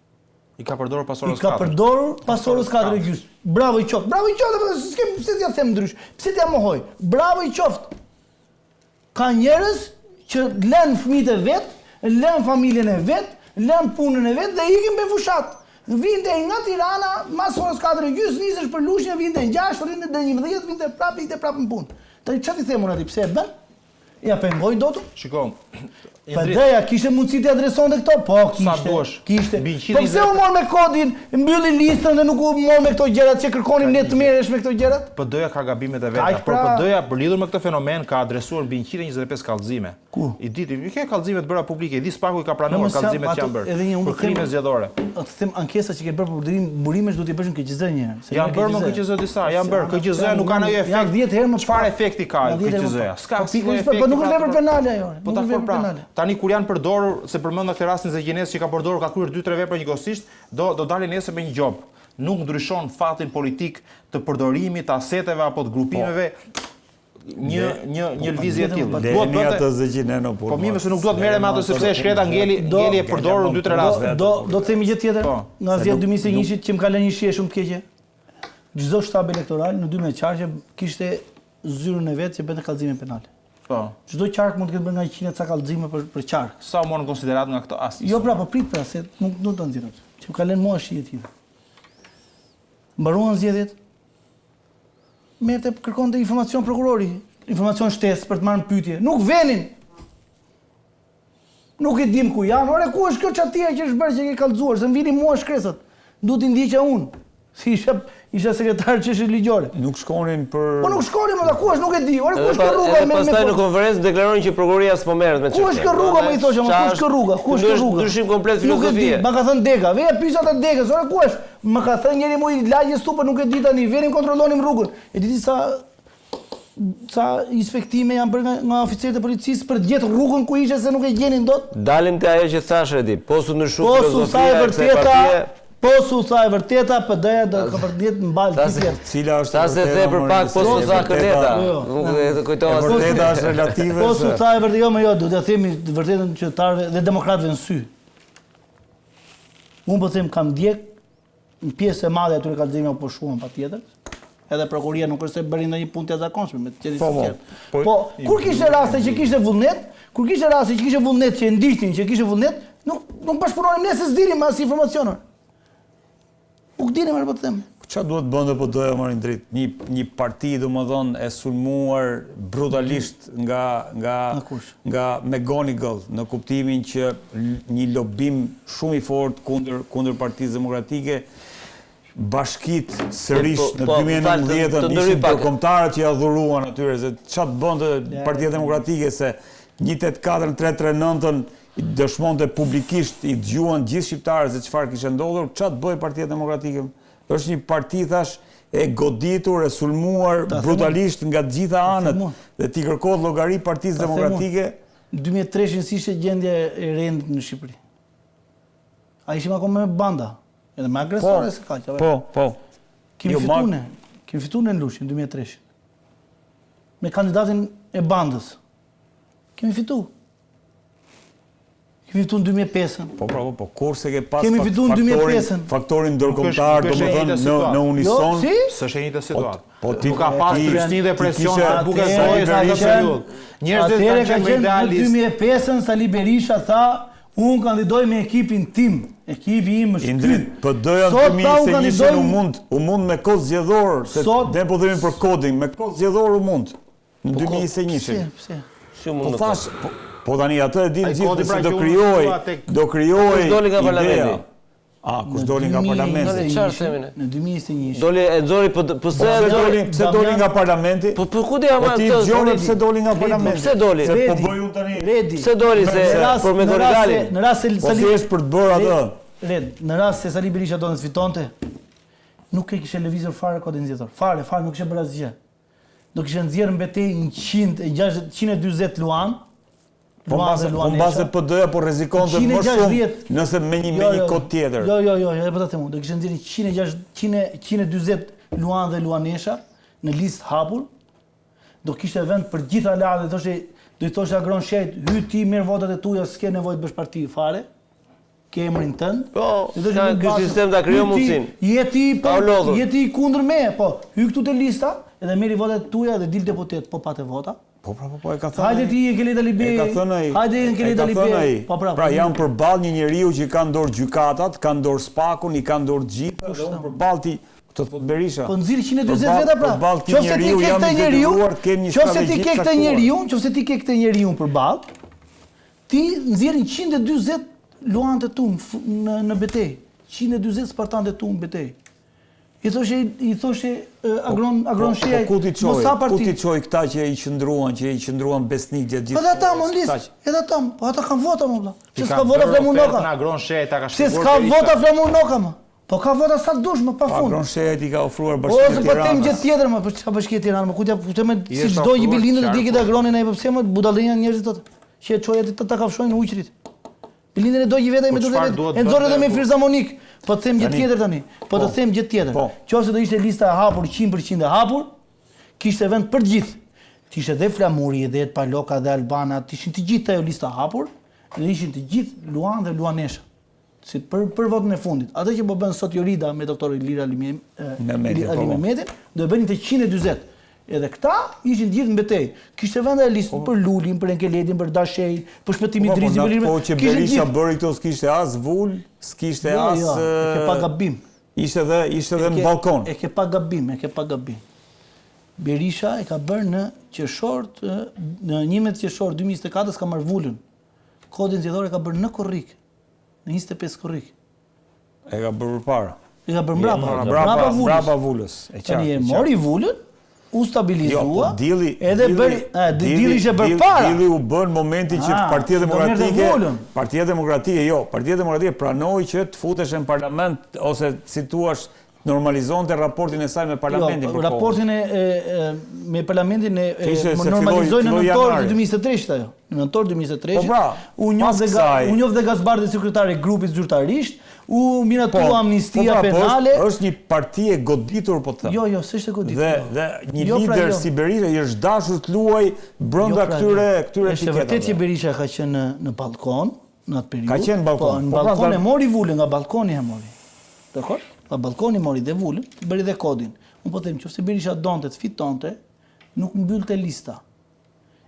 I ka përdorur pas orës 4. I ka përdorur pas orës 4 gjys. Bravo i qoftë. Bravo i qoftë, s'kem pse t'ja them ndrysh. Pse t'ja mohoj? Bravo i qoftë. Ka njerëz që lën fëmijët e vet, lën familjen e vet, lën punën e vet dhe ikin me fushat. Vinte nga Tirana, mas orës 4 gjys, nisesh për Lushnjë, vinte në 6, rrinte deri 11, vinte prapë në punë. Tani çfarë ti them unë aty pse e bën? Ja pengoj dotu? Shikoj. PD-ja kishte mundësi të adresonte këto? Po, kishte. Po pse u mor me kodin, mbylli listën dhe nuk u mor me këto gjërat që kërkonim ne të merresh me këto gjërat? PD-ja ka gabimet e veta, por PD-ja për lidhur me këtë fenomen ka adresuar mbi 125 kallëzime. Ku? I diti, i ke kallëzime të bëra publike, i di SPAK-u i ka pranuar kallëzimet që janë bërë. Për krime zgjedhore. Të them ankesa që ke bërë për burimesh duhet i bësh në KQZ një herë. Janë bërë më KQZ disa, janë bërë. KQZ nuk ka ndonjë efekt. Janë 10 herë më çfarë efekti ka KQZ-ja? S'ka efekt. Po nuk është vepër penale ajo. Po dakor pra. Tani kur janë përdorur, se përmenda këtë rastin Zegjenes që ka përdorur ka kryer 2-3 vepra njëkohësisht, do dalin nesër me një gjop. Nuk ndryshon fatin politik të përdorimit të aseteve apo të grupimeve një lëvizje e tillë. Duhet bëhet atë Zegjeneno por. Po mirë, se nuk duhet merrem atë sepse shkreta ngeli e përdorur në 2-3 raste. Do të themi gjë tjetër. Nga zgjedhjet 2021 që më ka lënë një shije shumë të keqe. Çdo shtab elektoral në 12 qarqe kishte zyrën e vet që bënte kallëzime penale. Po. Çdo qark mund të ketë bërë nga 100 ca kallëzime për qark. Sa u morën në konsiderat nga këto as? Jo pra, po prit pra se nuk do të nxjerroj. Që më ka lënë mua shije tjetër. Mbaruan zgjedhjet. Merrte kërkonte informacion prokurori, informacion shtesë për të marrë pyetje. Nuk venin. Nuk e dim ku janë. Ore ku është kjo çatia që është bërë që ke kallëzuar, se më vini mua shkresat. Duhet i ndiqja unë. Si isha sekretar që është ligjore. Nuk shkonin për... Po nuk shkonin, më ku është, nuk e di. Ore ku është kjo rruga me... Pastaj në konferencë deklarojnë që prokuroria s'po merret me çfarë. Ku është kjo rruga, më i thoshë, ku është kjo rruga? Ku është kjo rruga? Ndryshim komplet filozofie. Ma ka thënë Dega, veja pyesa atë Degës, ore ku është? Më ka thënë njëri mu i lagje stupë, nuk e di tani, venim kontrollonim rrugën. E di sa ca inspektime janë bërë nga oficerët e policisë për të gjetur rrugën ku ishte se nuk e gjenin dot. Dalim te ajo që thash Edi, po su ndryshu Po su sa e filozofia e kësaj partie. Po su sa e vërteta, PD-ja do ka përdiet mbal tjetër. Cila është Sa se the për pak po su tha Këleta. Nuk e kujtova e vërteta është relative. Po su sa e vërtetë, jo, jo, do t'ja themi të vërtetën qytetarëve dhe demokratëve në sy. Unë po them kam ndjek në pjesë e madhe aty kallëzimi apo shumë patjetër. Edhe prokuria nuk është se bëri ndonjë punë të zakonshme me të tjerë. Po kur kishte raste që kishte vullnet, që e ndiqnin, që kishte vullnet, nuk bashkëpunonim ne se s'dinim as informacione. Nuk dinim po të them. Qa duhet bënde po doja marrin drejt? Një parti domethënë e sulmuar brutalisht nga McGonigal në kuptimin që një lobim shumë i fortë kundër Partisë Demokratike, bashkit sërish në 2019 ishin ndërkombëtarët që ja dhuruan atyre se çfarë bënte Partia Demokratike se 184-339 dëshmonte publikisht i dëgjuan gjithë shqiptarët se çfarë kishte ndodhur, çfarë bëi Partia Demokratike? Është një parti thash e goditur, e sulmuar brutalisht nga të gjitha anët dhe t'i kërkohet llogari Partisë Demokratike. Në 2003 si ishte gjendja e rendit në Shqipëri. A ishim akoma me banda, edhe me agresore se kaq. Po. Kemi fituar në Lushin në 2003. Me kandidatin e bandës. Kemi fituar. Kemi fituar në 2005-ën. Po, kur se ke pas faktorin ndërkombëtar, domethënë në unison. S'është e njëjta situatë. Po nuk ka pas tryshti dhe presion duke thënë se ajo periudhë. Njerëzit kanë qenë idealistë. Në 2005-ën Sali Berisha tha, unë kandidoj me ekipin tim. Ekipi im është Indrit, PD-ja në 2021 u mund me kod zgjedhor, se ne po themi për kodin, me kod zgjedhor u mund. Në 2021. Pse? Po thash, po tani atë e dinë gjithë se do krijoj doli nga parlamenti. Kush doli nga parlamenti? Çfarë themi ne? Në 2021. Doli e nxori pse doli nga parlamenti? Po ku di ama ti dëgjoni pse doli nga parlamenti? Pse doli? Se po bëj unë tani. Pse doli se për me Dorigalin? Në rast se Sali është për të bërë atë. Në rast se Sali Berisha do të fitonte, nuk e kishte lëvizur fare kodin zgjedhor. Fare nuk kishte bërë asgjë. Do kishte nxjerrë në betejë 140 luan. Po mbase PD-ja po rrezikonte më shumë nëse me një kod tjetër. Jo, e po ta them unë, do kishte nxjerrë 140 luan dhe luanesha në listë hapur. Do kishte vend për gjitha aleatët, do i thoshte agron shejt, hy ti merr votat e tua, s'ke nevojë të bësh parti fare. Ke emrin tënd. Po, ky sistem ta krijon mundsinë. Jeti kundër me, po. Hy këtu te lista, edhe merri votat e tua dhe dil deputet, po patë vota. Po, e ka thënë. Hajde ti e ke Leta Libe. Hajde e ke Leta Libe. Pra janë përballë një njeriu që ka ndor gjykatat, ka ndor spakun, i ka ndor gjithë, dhe unë përballë ti të thot Berisha. Po nxirr 140 veta pra. Qofse ti ke këtë njeriu, qofse ti ke këtë njeriu përballë, ti nxjerr 140 luanët e tu në betejë. 140 spartanët e tu në betejë. I thoshe agron shej. Ku ti çoj këta që i qëndruan besnik gjatë gjithë. Po ata më në listë, edhe ata, po ata kanë vota më vëlla. Se s'ka vota Flamunoka. Na agron shej ta ka shpjeguar. Se s'ka vota Flamunoka më. Po ka vota sa dush më pafund. Agron shej i ka ofruar Bashkia e Tiranës. Po po them gjë tjetër më, çka Bashkia e Tiranës, më kujtë më si çdo një bilindë të dikit agronin ai pse më budallinja njerëzit atë. Që çoj atë ta kafshojnë uqrit. Bilindën e dojë vetë me duhet. E nxorë edhe me firzamonik. Po të them gjë tjetër tani. Po të them gjë tjetër. Qofse do ishte lista e hapur 100% e hapur, kishte vend për gjithë. Kishte dhe Flamuri, dhe Paloka, dhe Albana, ishin të gjithë ajo lista e hapur, dhe ishin të gjithë luan dhe luanesha. Si për votën e fundit. Atë që po bën sot Jorida me doktorin Lira Alimemetin, do e bënin të 140. Edhe këta ishin gjithë në betejë. Kishte vende e listë për Lulin, për Enkeledin, për Dashej, për shpëtimin Drizi, për Po që Berisha bëri këto s'kishte as vul, s'kishte as e ke pa gabim. Ishte edhe në balkon. E ke pa gabim. Berisha e ka bërë në qershor, në 11 qershor 2024 s'ka marrë vulën. Kodin zgjedhor e ka bërë në korrik. Në 25 korrik. E ka bërë përpara. E ka bërë mbrapa vulës. Tani e mori vulën, u stabilizua, edhe dili ishte bërë para. Dili u bën momenti që Partia Demokratike pranoi që të futesh në parlament, ose si thua normalizonte raportin e saj me parlamentin. Jo, raportin me parlamentin normalizoi në nëntor 2023 ajo. Në nëntor 2023. Po pra, u njoh dhe Gazbardi sekretari i grupit zyrtarisht, u miratua amnistia penale. Është një parti e goditur, po të them. Jo, s'është e goditur. Dhe një lider si Berisha i është dashur të luajë brenda këtyre piketave. Është vërtet që Berisha ka qenë në balkon në atë periudhë. Ka qenë në balkon. Në balkon e mori vulën, nga balkoni e mori. Dakor? Nga balkoni mori dhe vulën, bëri dhe kodin. Unë po them, nëse Berisha donte të fitonte, nuk mbyllte lista.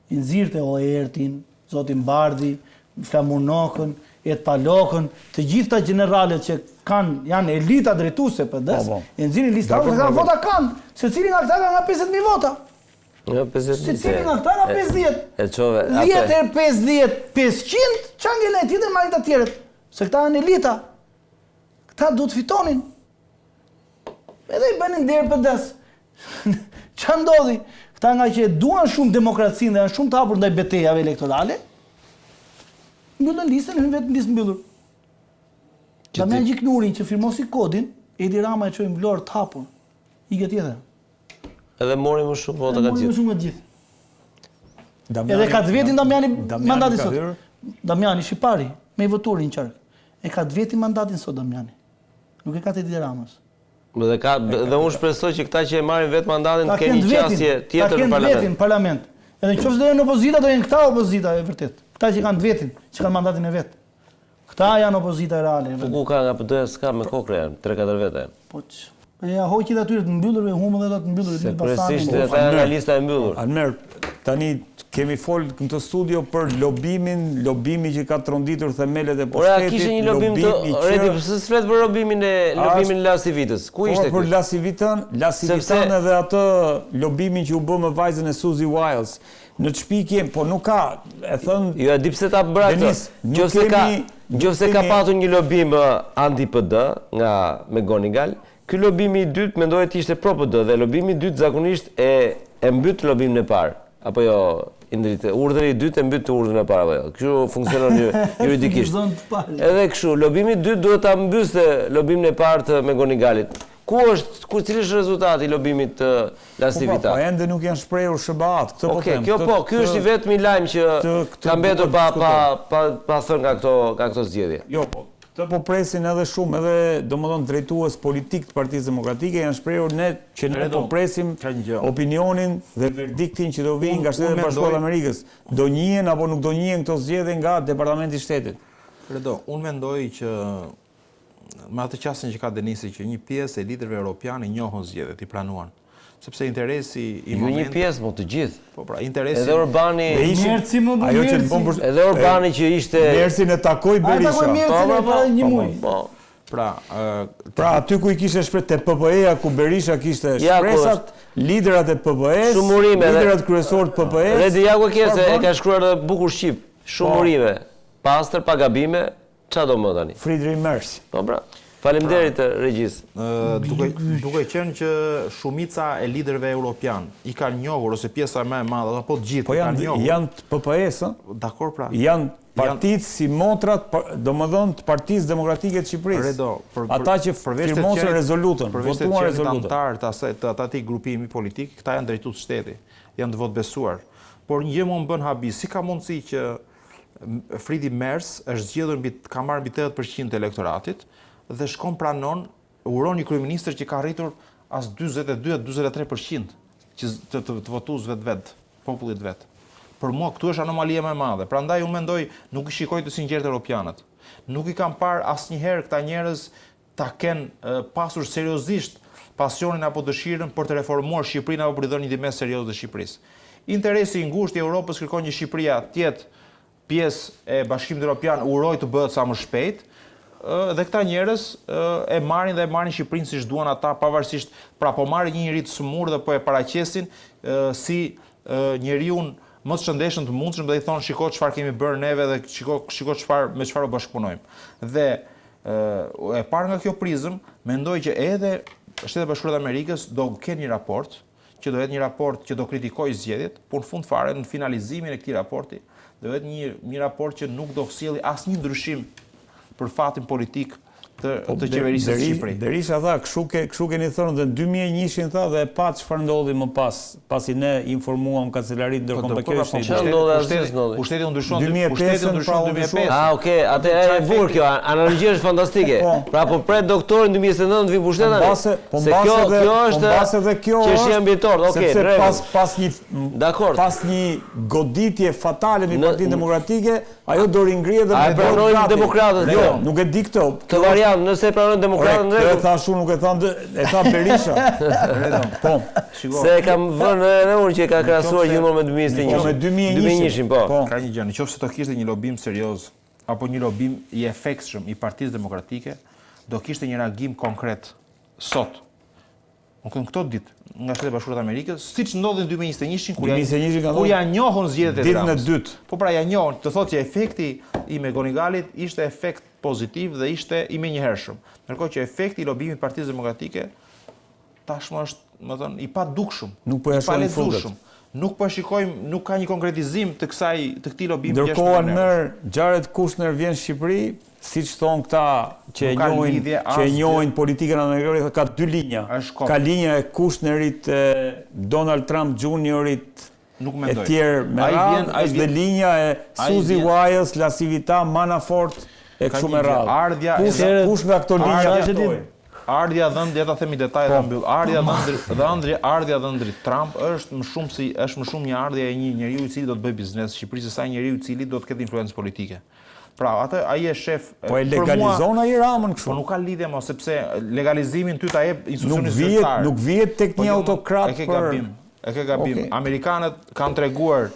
I nxirrte Oertin, zotin Bardhi, Flamurnokën, Et Palokën, të gjitha generalet që janë elita drejtuese PD-s, e nxirrin lista dhe vota kanë, secili nga këta ka nga 50.000 vota. Jo, 50.000. Secili nga këta nga 50. E çove. 10 herë 50, 500, çan ngelen tjetër marrin të tjerët. Se këta janë elita. Këta duhet fitonin. Edhe i bënin derë PD-s. Ç'a ndodhi? Këta nga që duan shumë demokracinë dhe janë shumë të hapur ndaj betejave elektorale, mbyllën listën, hyn vetëm listë mbyllur. Damian Gjiknuri që firmosi kodin, Edi Rama e çoi në Vlorë të hapur. Ike tjetër. Edhe mori më shumë vota ka gjithë. Mori më shumë nga gjithë. Edhe ka të vetin Damiani mandatin sot. Damiani shqiptari, me i voturin në qark. E ka të vetin mandatin sot Damiani. Nuk e ka të Edi Ramës. Dhe unë shpresoj që këta që e marrin vetë mandatin të keni qasje tjetër në parlament. Ta kenë vetin në parlament. Edhe nëse do jenë opozita, do jenë këta opozita e vërtet. Këta që kanë të vetin, që kanë mandatin e vet. Këta janë opozita reale. Po ku ka nga PD-ja s'ka me kokre janë, 3-4 vete. Po ja hoqit aty të mbyllur, humbën edhe të mbyllur të pasanin. Kryesisht ata janë nga lista e mbyllur. Almer, tani kemi folë në këtë studio për lobimi që ka tronditur themelet e pushtetit. Ora, kishte një lobim të redi, pse s'flet për lobimin e Lasivitës? Ku ishte ky? Për Lasivitën edhe atë lobimin që u bë me vajzën e Suzy Wiles. Në të shpikje, po nuk ka, e thënë... Jo, e di pse ta bëra këtë. Nëse ka patur një lobim anti-PD me Gonigal, ky lobimi i dytë mendohet të ishte pro-PD dhe lobimi i dytë zakonisht e mbyt lobimin e parë. Apo jo, urdhri i dytë e mbyt urdhrin e parë apo jo. Kështu funksionon juridikisht. Edhe kështu, lobimi i dytë duhet ta mbyste lobimin e parë me Gonigalit. Cili është rezultati i lobimit të Lasivita? Po ende nuk janë shprehur SBA-t, këtë po them. Ky është i vetmi lajm që ka mbetur pa thënë nga këto zgjedhje. Jo, po. Këtë po presin edhe shumë, edhe domethënë drejtues politik të Partisë Demokratike janë shprehur që ne po presim opinionin dhe verdiktin që do vinë nga Shtetet e Bashkuara të Amerikës. Do njihen apo nuk do njihen këto zgjedhje nga Departamenti i Shtetit. Unë mendoj që me atë qasjen që ka Denisi që një pjesë e liderëve europianë njohën zgjedhjet, i pranuan. Sepse interesi i momentit... një pjesë, po të gjithë. Po pra, interesi... Edhe Orbani... Edhe Orbani që ishte... Mersin e takoj Berisha. Takoj Mersin e para një muj. Pra, aty ku i kishte shpreh te PPE-ja ku Berisha kishte shpresat, liderat e PPE-s, liderat kryesorë të PPE-s. Redi Jaku e ka shkruar bukur shqip, shumë urime, pastër, pa gabime, ç'a do më tani? Friedrich Merz. Po pra. Faleminderit Regjis. Duke qenë që shumica e liderëve europian i kanë njohur ose pjesa më e madhe apo të gjithë kanë njohur. Janë të PPE-s, Dakor pra. Janë partitë si motrat, domethënë të Partisë Demokratike të Shqipërisë. Ata që firmosën rezolutën, votuan rezolutën. Të atij grupimi politik, këta janë drejtues shteti, janë të votbesuar. Por një gjë më bën habi, si ka mundësi që Friedrich Merz është zgjedhur ka marrë mbi 80% të elektoratit dhe shkon pranon, uron një kryeministër që ka arritur as 42-43% të votuesve vet, popullit vet. Për mua këtu është anomalia më e madhe. Prandaj unë mendoj nuk i shikoj të sinqertë europianët. Nuk i kam parë asnjëherë këta njerëz ta kenë pasur seriozisht pasionin apo dëshirën për të reformuar Shqipërinë apo për të dhënë një dimes serioz të Shqipërisë. Interesi i ngushtë i Europës kërkon një Shqipëria të jetë pjesë e Bashkimit Evropian, uroj të bëhet sa më shpejt. Dhe këta njerëz e marrin Shqipërinë siç duan ata, pavarësisht, pra po marrin një njerëz të smur dhe po e paraqesin si njeriu më të shëndetshëm të mundshëm dhe i thonë shiko çfarë kemi bërë neve dhe shiko me çfarë u bashkëpunojmë. Dhe e parë nga kjo prizëm, mendoj që edhe Shtetet e Bashkuara të Amerikës do kenë një raport, që do jetë një raport që do kritikojë zgjedhjet, por në fund fare në finalizimin e këtij raporti do jetë një raport që nuk do sjellë asnjë ndryshim për fatin politik të qeverisë së Shqipërisë. Berisha tha, kështu keni thënë dhe 2001-shin tha dhe e pa çfarë ndodhi më pas, pasi ne informuam kancelarit ndërkombëtare kjo ishte Pushteti u ndryshon 2005. Ah, okay, atë e vur kjo, analogjia është fantastike. Pra po pret doktorin 2029 vi pushtet tani. Po mbase edhe kjo çështje mbietore. Okej, sepse pas një goditje fatale me Partinë Demokratike, ajo do ringrihet dhe me pranojnë demokratët. Jo, nuk e di këtë. Këtë variant, nëse e pranojnë demokratët në rregull. Këtë thashu, nuk e thanë, e tha Berisha. Po. Se kam vënë edhe unë që ka krahasuar gjithmonë me 2021. Me 2001-shin, po. Ka një gjë, nëse do kishte një lobim serioz apo një lobim i efektshëm i Partisë Demokratike, do kishte një reagim konkret sot. Në këto ditë nga Shtetet Bashkuara të Amerikës, siç ndodhi në 2021-shin kur ja njohën zgjedhjet e ditën e dytë. Po pra ja njohën, të thotë që efekti i McGonigalit ishte efekt pozitiv dhe ishte i menjëhershëm. Ndërkohë që efekti i lobimit të Partisë Demokratike tashmë është, më thënë, i padukshëm, nuk po ja shohim frutët. Nuk po shikojmë, nuk ka një konkretizim të këtij lobimi. Ndërkohë merr Jared Kushner vjen në Shqipëri, siç thon këta që e njohin politikën amerikane, ka dy linja. Ka linja e Kushnerit, Donald Trump Juniorit, e tjerë me radhë, është dhe linja e Suzy Wiles, Lasivita, Manafort e kështu me radhë. Kush nga këto linja fitojnë? Ardhja dhëndri, ta themi detajet e mbyll. Ardhja dhëndri Trump është më shumë një ardhje e një njeriu i cili do të bëjë biznes në Shqipëri se sa një njeriu i cili do të ketë influencë politike. Pra, ai është shef. Po e legalizon ai Ramën kështu. Po nuk ka lidhje më, sepse legalizimin ty ta jep institucionin zyrtar. Nuk vihet tek një autokrat për. E ke gabim. Amerikanët kanë treguar,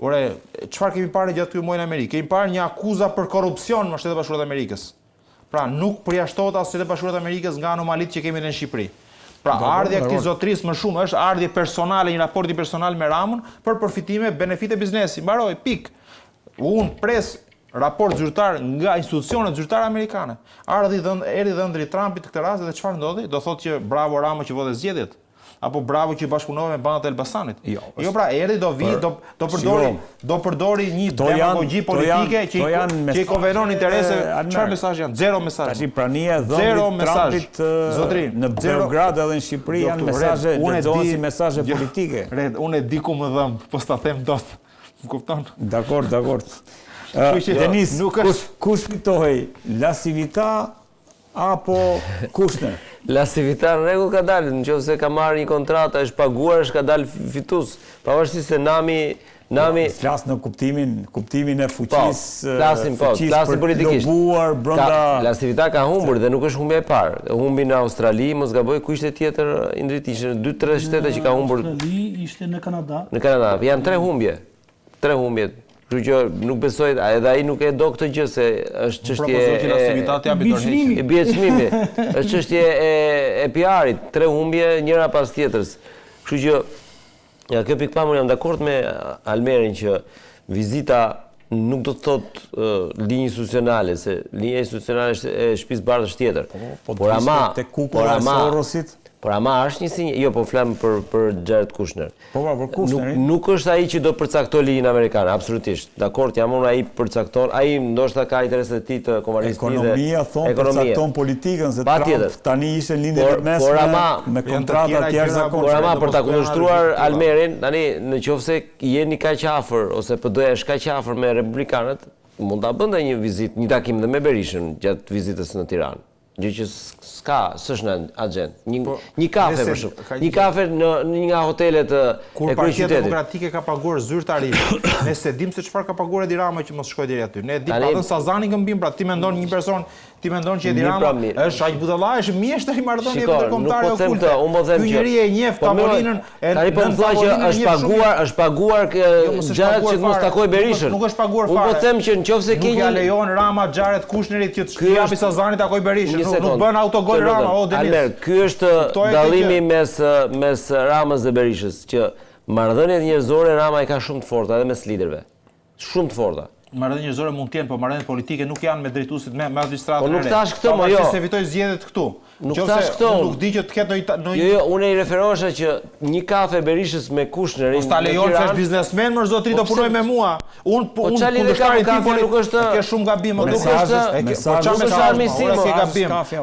ore, çfarë kemi parë gjatë këtij muaji në Amerikë? Kemi parë një akuzë për korrupsion në Shtetet Bashkuara të Amerikës. Pra, nuk përjashtohet as Shtetet Bashkuara të Amerikës nga anomalitë që kemi në Shqipëri. Pra, ardhja e këtij zotërisë më shumë është ardhje personale, një raporti personal me Ramën për përfitime, benefite biznesi. Mbaroi, pik. Unë pres raport zyrtar nga institucionet zyrtare amerikane. Erdhi dhëndri Trumpit të këtë rast dhe çfarë ndodhi? Do thotë që bravo Rama që vote zgjedhjet. Apo bravo që bashkëpunove me bandat e Elbasanit. Jo pra, erdhi do përdori një demagogji politike që i konvenon interese. Çfarë mesazh janë? Zero mesazh. Tash prania e dhëndit Trumpit në Beograd edhe në Shqipëri janë mesazhe, lexohen si mesazhe politike. Unë e di ku më dhëm, po s'ta them dot. Më kupton? Dakor. Denis, kush fitoi? Lasivita apo Kushner? Lasivita në rregull ka dalë, nëse ka marrë një kontratë, është paguar, është ka dalë fitues. Pavarësisht se nami flas në kuptimin e fuqisë, flasim politikisht. Lobuar brenda. Lasivita ka humbur dhe nuk është humbja e parë. Humbi në Australi, mos gaboj, ku ishte tjetër Indrit, ishte 2-3 shtete që ka humbur. Australi ishte në Kanada. Në Kanada, janë 3 humbje. 3 humbje. Kështu që nuk besoj, edhe ai nuk e do këtë gjë se është çështje e bie-çmimi. Është çështje e PR-it, 3 humbje njëra pas tjetrës. Kështu që ja kjo pikpamur jam dakord me Almerin që vizita nuk do të thotë linjë institucionale, se linja institucionale e shtëpisë bardhë është tjetër. Por ama është një sinjë, jo, po flam për Jared Kushner. Po për Kushner. Nuk është ai që do përcaktoj ligjin amerikan, absolutisht. Dakord, jam unë ai përcakton, ai ndoshta ka interesat e tij të komunistit dhe ekonomia përcakton politikën se Trump tani ishte në lindjen e mesme me kontrata të jashtëzakonshme. Por ama për ta kundërshtuar Almerin, tani nëse jeni kaq afër ose PD-ja është kaq afër me republikanët, mund ta bënte një vizitë, një takim dhe me Berishën gjatë vizitës në Tiranë. Gjë që s'është në agent. Një kafe për shumë. Një kafe në një nga hotelet e kryeqytetit. Kur Partia Demokratike ka paguar zyrtarisht, ne se dim se çfarë ka paguar Edi Rama që mos shkoj deri aty. Ne di patën Sazani këmbim, pra ti mendon një person, ti mendon që Edi Rama është aq budalla, është mjeshtër i marrëdhënieve ndërkombëtare okulte. Ky njeri e njeh tavolinën e tani po thua që është paguar Xharet që mos takoj Berishën. Nuk është paguar fare. Unë po them që nëse ke një lejon Rama Xharet Kushnerit që të japi Sazani takoj Berishën. Nuk bën autogol Rama, o Denis. Almer, ky është dallimi mes Ramës dhe Berishës, që marrëdhëniet njerëzore Rama i ka shumë të forta edhe mes liderëve. Shumë të forta. Marrëdhëniet njerëzore mund të jenë, por marrëdhëniet politike nuk janë me drejtuesit, me administratën. Po nuk thash këtë, më jo. Se fitoj zgjedhjet këtu. Nuk thash këto. Nuk di që të ketë ndonjë. Jo, unë i referohesha që një kafe Berishës me Kushnerin. Mos ta lejon se është biznesmen, më zotri do punoj me mua. Unë kundërshtarin tim nuk është ke shumë gabim, nuk është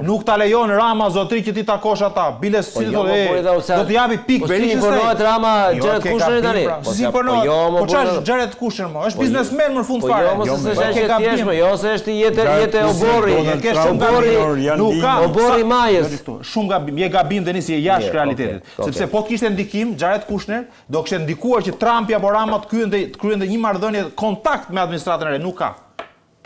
nuk ta lejon Rama zotri që ti takosh ata. Bile si do të japi pik Berishës. Po si Rama Xharet Kushnerin tani? Po si punohet? Po ç'është Xharet Kushner më? Është biznesmen më fund fare. Jo, mos e ke gabim, jo se është jetë oborri, ke shumë gabim. Nuk ka oborri Majës. Shumë gabim, je gabim Denis, je jashtë realitetit. Sepse po të kishte ndikim Xharet Kushner, do kishte ndikuar që Trumpi apo Rama të kryente një marrëdhënie kontakt me administratën e re, nuk ka.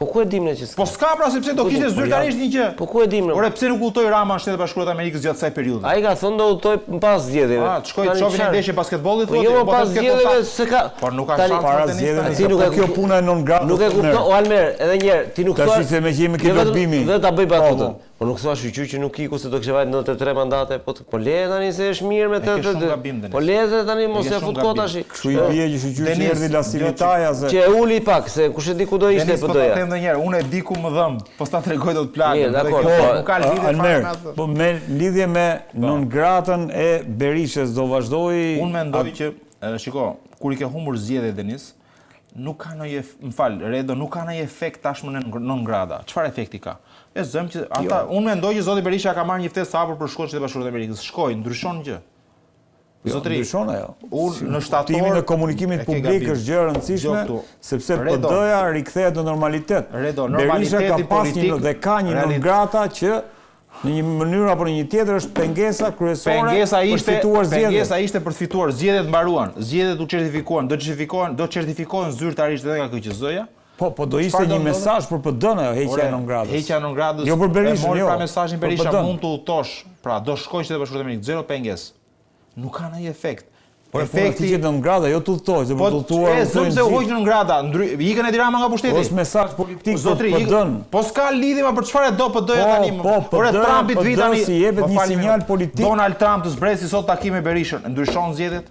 Po ku e dim ne që Po s'ka pra sepse do kishte zyrtarisht një gjë. Po ku e dim ne? Ore pse nuk udhtoi Rama në Shtetet e Bashkuara të Amerikës gjatë kësaj periudhe? Ai ka thënë do udhtoi pas zgjedhjeve. Shkoi të shohin ndeshje basketbollit thotë. Jo, pas zgjedhjeve se ka. Por nuk ka shans para zgjedhjeve. Ti nuk e kjo puna e non grata. Nuk e kupton, o Almer, edhe një herë, ti nuk thua. Tash se me që jemi këtë gabimi. Vetë ta bëj batutën. Po nuk thua shqyqyr që nuk iku se do kishte vajt 93 mandate, po le tani se është mirë me të. Po le tani mos e fut kot tash. Kështu i bie që shqyqyr që erdhi Lasivitaja se. Që uli pak se kush e di ku do ishte po doja. Po them ndonjëherë, unë e di ku më dhëm, po sta tregoj do të plagë. Nuk ka lidhje fare me atë. Po me lidhje me non gratën e Berishës do vazhdoi. Unë mendoj që shiko, kur i ke humbur zgjedhjet Denis, nuk ka ndonjë, Redo, nuk ka ndonjë efekt tashmë në non grada. Çfarë efekti ka? E zëm që ata, unë mendoj që zoti Berisha ka marrë një ftesë hapur për shkollën e Bashkuara të Amerikës. Shkoi, ndryshon gjë. Zotri, ndryshon ajo. Unë në shtator timin e komunikimit publik është gjë e rëndësishme, sepse PD-ja rikthehet në normalitet. Berisha ka pasur dhe ka një non grata që në një mënyrë apo në një tjetër është pengesa kryesore për fituar zgjedhjet. Pengesa ishte për të fituar zgjedhjet mbaruan. Zgjedhjet u certifikuan, do certifikohen zyrtarisht edhe nga KQZ-ja. Po do ishte një mesazh për PD-n ajo heqja e non gradës. Heqja e non gradës. Jo për Berishën, jo. Pra mesazhin Berisha mund të udhtosh, pra do shkojnë Shtetet e Bashkuara të Amerikës, zero pengesë. Nuk ka ndonjë efekt. Por efekti që non grada jo të udhtoj, se për të udhtuar. Po se u hoq non grada, ikën e Rama nga pushteti. Është mesazh politik për PD-n. Po s'ka lidhje me për çfarë do PD-ja tani. Por Trumpi të vi tani si jepet një sinjal politik. Donald Trump të zbresi sot takim me Berishën, ndryshon zgjedhjet.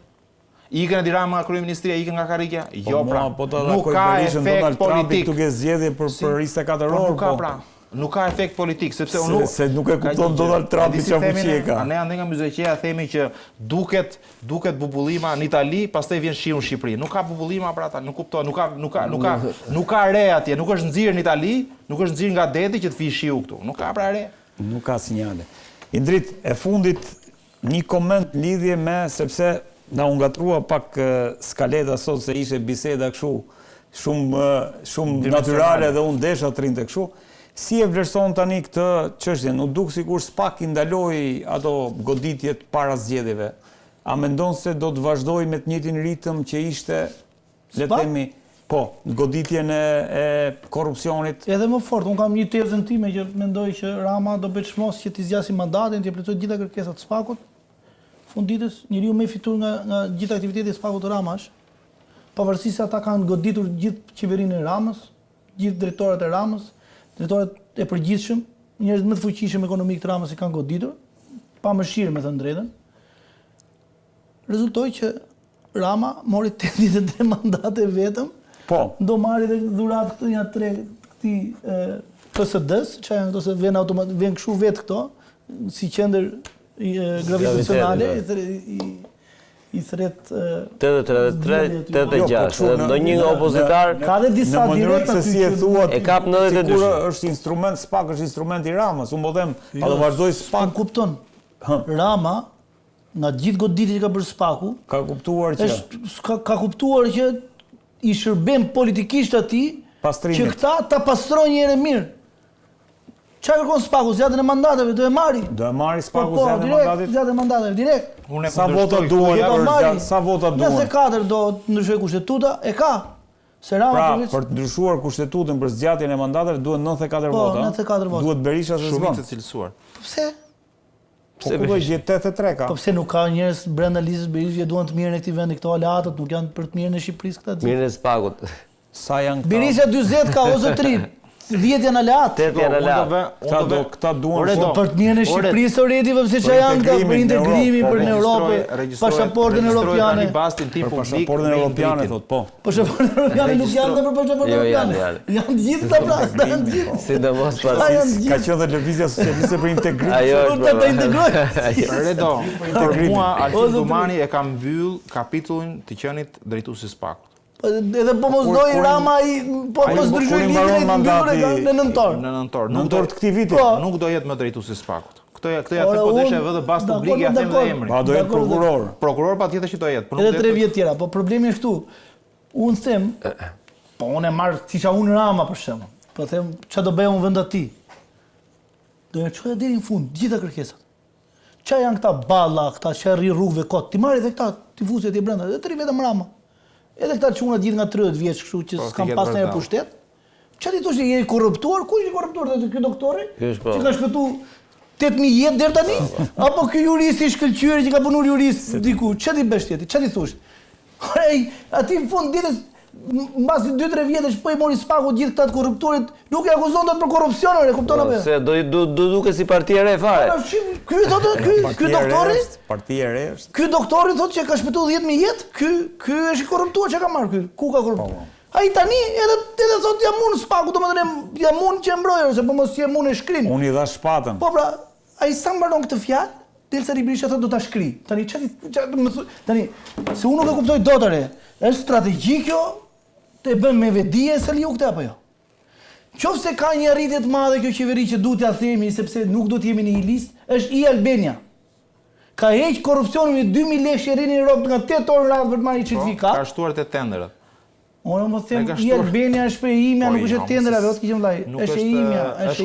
Ikën e Rama nga kryeministria, ikën nga karrika. Jo pra. Nuk ka efekt politik. Duke zgjedhje për 24 orë. Nuk ka pra. Nuk ka efekt politik, sepse unë se nuk e kupton Donald Trumpi çfarë fuqie ka. Ne ande nga Myzeqeja themi që duket bubullima në Itali, pastaj vjen shiu në Shqipëri. Nuk ka bubullima për ata, nuk kupton, nuk ka re atje, nuk është nxirr në Itali, nuk është nxirr nga deti që të vi shiu këtu. Nuk ka pra re. Nuk ka sinjale. Indrit, e fundit një koment lidhje me sepse na u ngatrua pak skaleta sot se ishte biseda kështu shumë natyrale dhe unë desha të rinte kështu. Si e vlerëson tani këtë çështje? Nuk duk sikur s'pak i ndaloi ato goditjet para zgjedhjeve. A mendon se do të vazhdoj me të njëjtin ritëm që ishte, le të themi, po, goditjen e korrupsionit? Edhe më fort, unë kam një tezën time që mendoj që Rama do bëj çmos që t'i zgjasë mandatin, t'i plotësoj gjitha kërkesat e SPAK-ut. Fund ditës, njeriu më i fituar nga gjithë aktiviteti i SPAK-ut të Ramash, pavarësisht se ata kanë goditur gjithë qeverinë e Ramës, gjithë drejtorët e Ramës, drejtorët e përgjithshëm, njerëzit më të fuqishëm ekonomik të Ramës i kanë goditur, pa mëshirë me thënë drejtën. Rezultoi që Rama mori 83 mandate vetëm. Po. Do marrë edhe dhuratë këto janë 3 këtij PSD-s, që janë ato se vjen automatik, vjen kështu vetë këto, si qendër gravitacionale i thret 83, 86, ndonjë nga opozitar ka dhe disa direkta se si e thuat e kap 92. Është instrument SPAK, është instrument i Ramës. Unë po them, a do vazhdoj SPAK? Kupton. Rama nga gjithë goditjet që ka bërë SPAK-u, ka kuptuar që ka kuptuar që i shërben politikisht atij që këta ta pastrojnë një herë mirë. Çfarë kërkon SPAK-u? Zgjatjen e mandateve do e marri. Do e marri SPAK-u zgjatjen e mandateve direkt. Sa vota duhen? Sa vota duhen? 24 do të ndryshojë kushtetuta, e ka. Se Rama për të ndryshuar kushtetutën për zgjatjen e mandateve duhen 94 vota. Po, 94 vota. Duhet Berisha se s'bën. Shumicë cilësuar. Pse? Po ku do gjet 83 ka? Po pse nuk ka njerëz brenda listës Berisha duan të mirën e këtij vendi, këto aleatët nuk janë për të mirën e Shqipërisë këta. Mirën e SPAK-ut. Sa janë këta? Berisha 40 ka o zotrin. 10 janë aleat. 8 janë aleat. Këta duan Për të mirën e Shqipërisë oredive pse çfarë janë këta për integrimin për në Europë, pasaportën europiane. për pasaportën europiane thot, po. Pasaportën europiane nuk janë për pasaportën europiane. Janë të gjithë ta pra, janë të gjithë. Sidomos pas Ka qenë dhe lëvizja socialiste për integrim. Ajo Për të integrojë. Redo, për mua Altin Dumani e ka mbyll kapitullin të qenit drejtuesi SPAK. Edhe po mos doj Rama po mos ndryshoj lidhjen në nëntor. Në nëntor. Nëntor të këtij viti. Nuk do jetë më drejtuesi SPAK-ut. Këtë ja them po deshe vë bazë publike ja them dhe emrin. Pa do jetë prokuror. Prokuror patjetër që do jetë. Edhe 3 vjet tjera, po problemi është këtu. Unë them, po unë e marr siça unë Rama për shembull. Po them ç'a do bëjmë në vend aty. Do të çojë deri në fund gjitha kërkesat. Ç'a janë këta balla, këta që rri rrugëve kot. Ti marr edhe këta tifuzet e brenda, edhe 3 vetëm Rama. Edhe këta çuna gjithë nga 30 vjeç kështu që s'kan pas ndonjë pushtet. Çfarë ti thosh që je korruptuar? Kush je korruptuar? Ky doktori? Që ka shpëtuar 8000 jetë deri tani? Apo ky jurist i shkëlqyer që ka punuar jurist diku? Çfarë ti bësh ti? Çfarë ti thosh? Ej, aty në fund ditës mbasi 2-3 vjetësh po i mori SPAK-u gjithë këta të korruptorit, nuk e akuzon dot për korrupsion, e kupton apo? Se do duket si parti e re fare. Ky thotë ky doktori, Partia e re është. ky doktori thotë që ka shpëtuar 10.000 jetë, ky është i korruptuar, çka ka marrë ky? Ku ka korruptuar? Ai tani edhe thotë jam unë SPAK-u, domethënë jam unë që mbrojë, se po mos jam unë e shkrim. Unë i dha shpatën. Po pra, ai sa mbaron këtë fjalë, Delsa Ribrisha thotë do ta shkri. Tani tani se unë nuk e kuptoj dot are. Është strategji kjo? Të bën me vedije se liu këtë apo jo? Qofse ka një arritje të madhe kjo qeveri që duhet t'ia themi sepse nuk do të jemi në një listë, është i Albania. Ka heq korrupsionin me 2000 lekë rinë në Europë nga 8 orë radhë për të marrë certifikat. Ka shtuar te tenderat. Unë më them i Albania është për imja, nuk është tendera, vetë kiçëm vllai. Është imja, është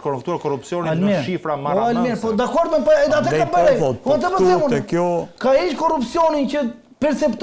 konvertuar korrupsionin në shifra marrë. Po dakord, po atë ka bërë. Po të them unë. Ka heq korrupsionin që perceptor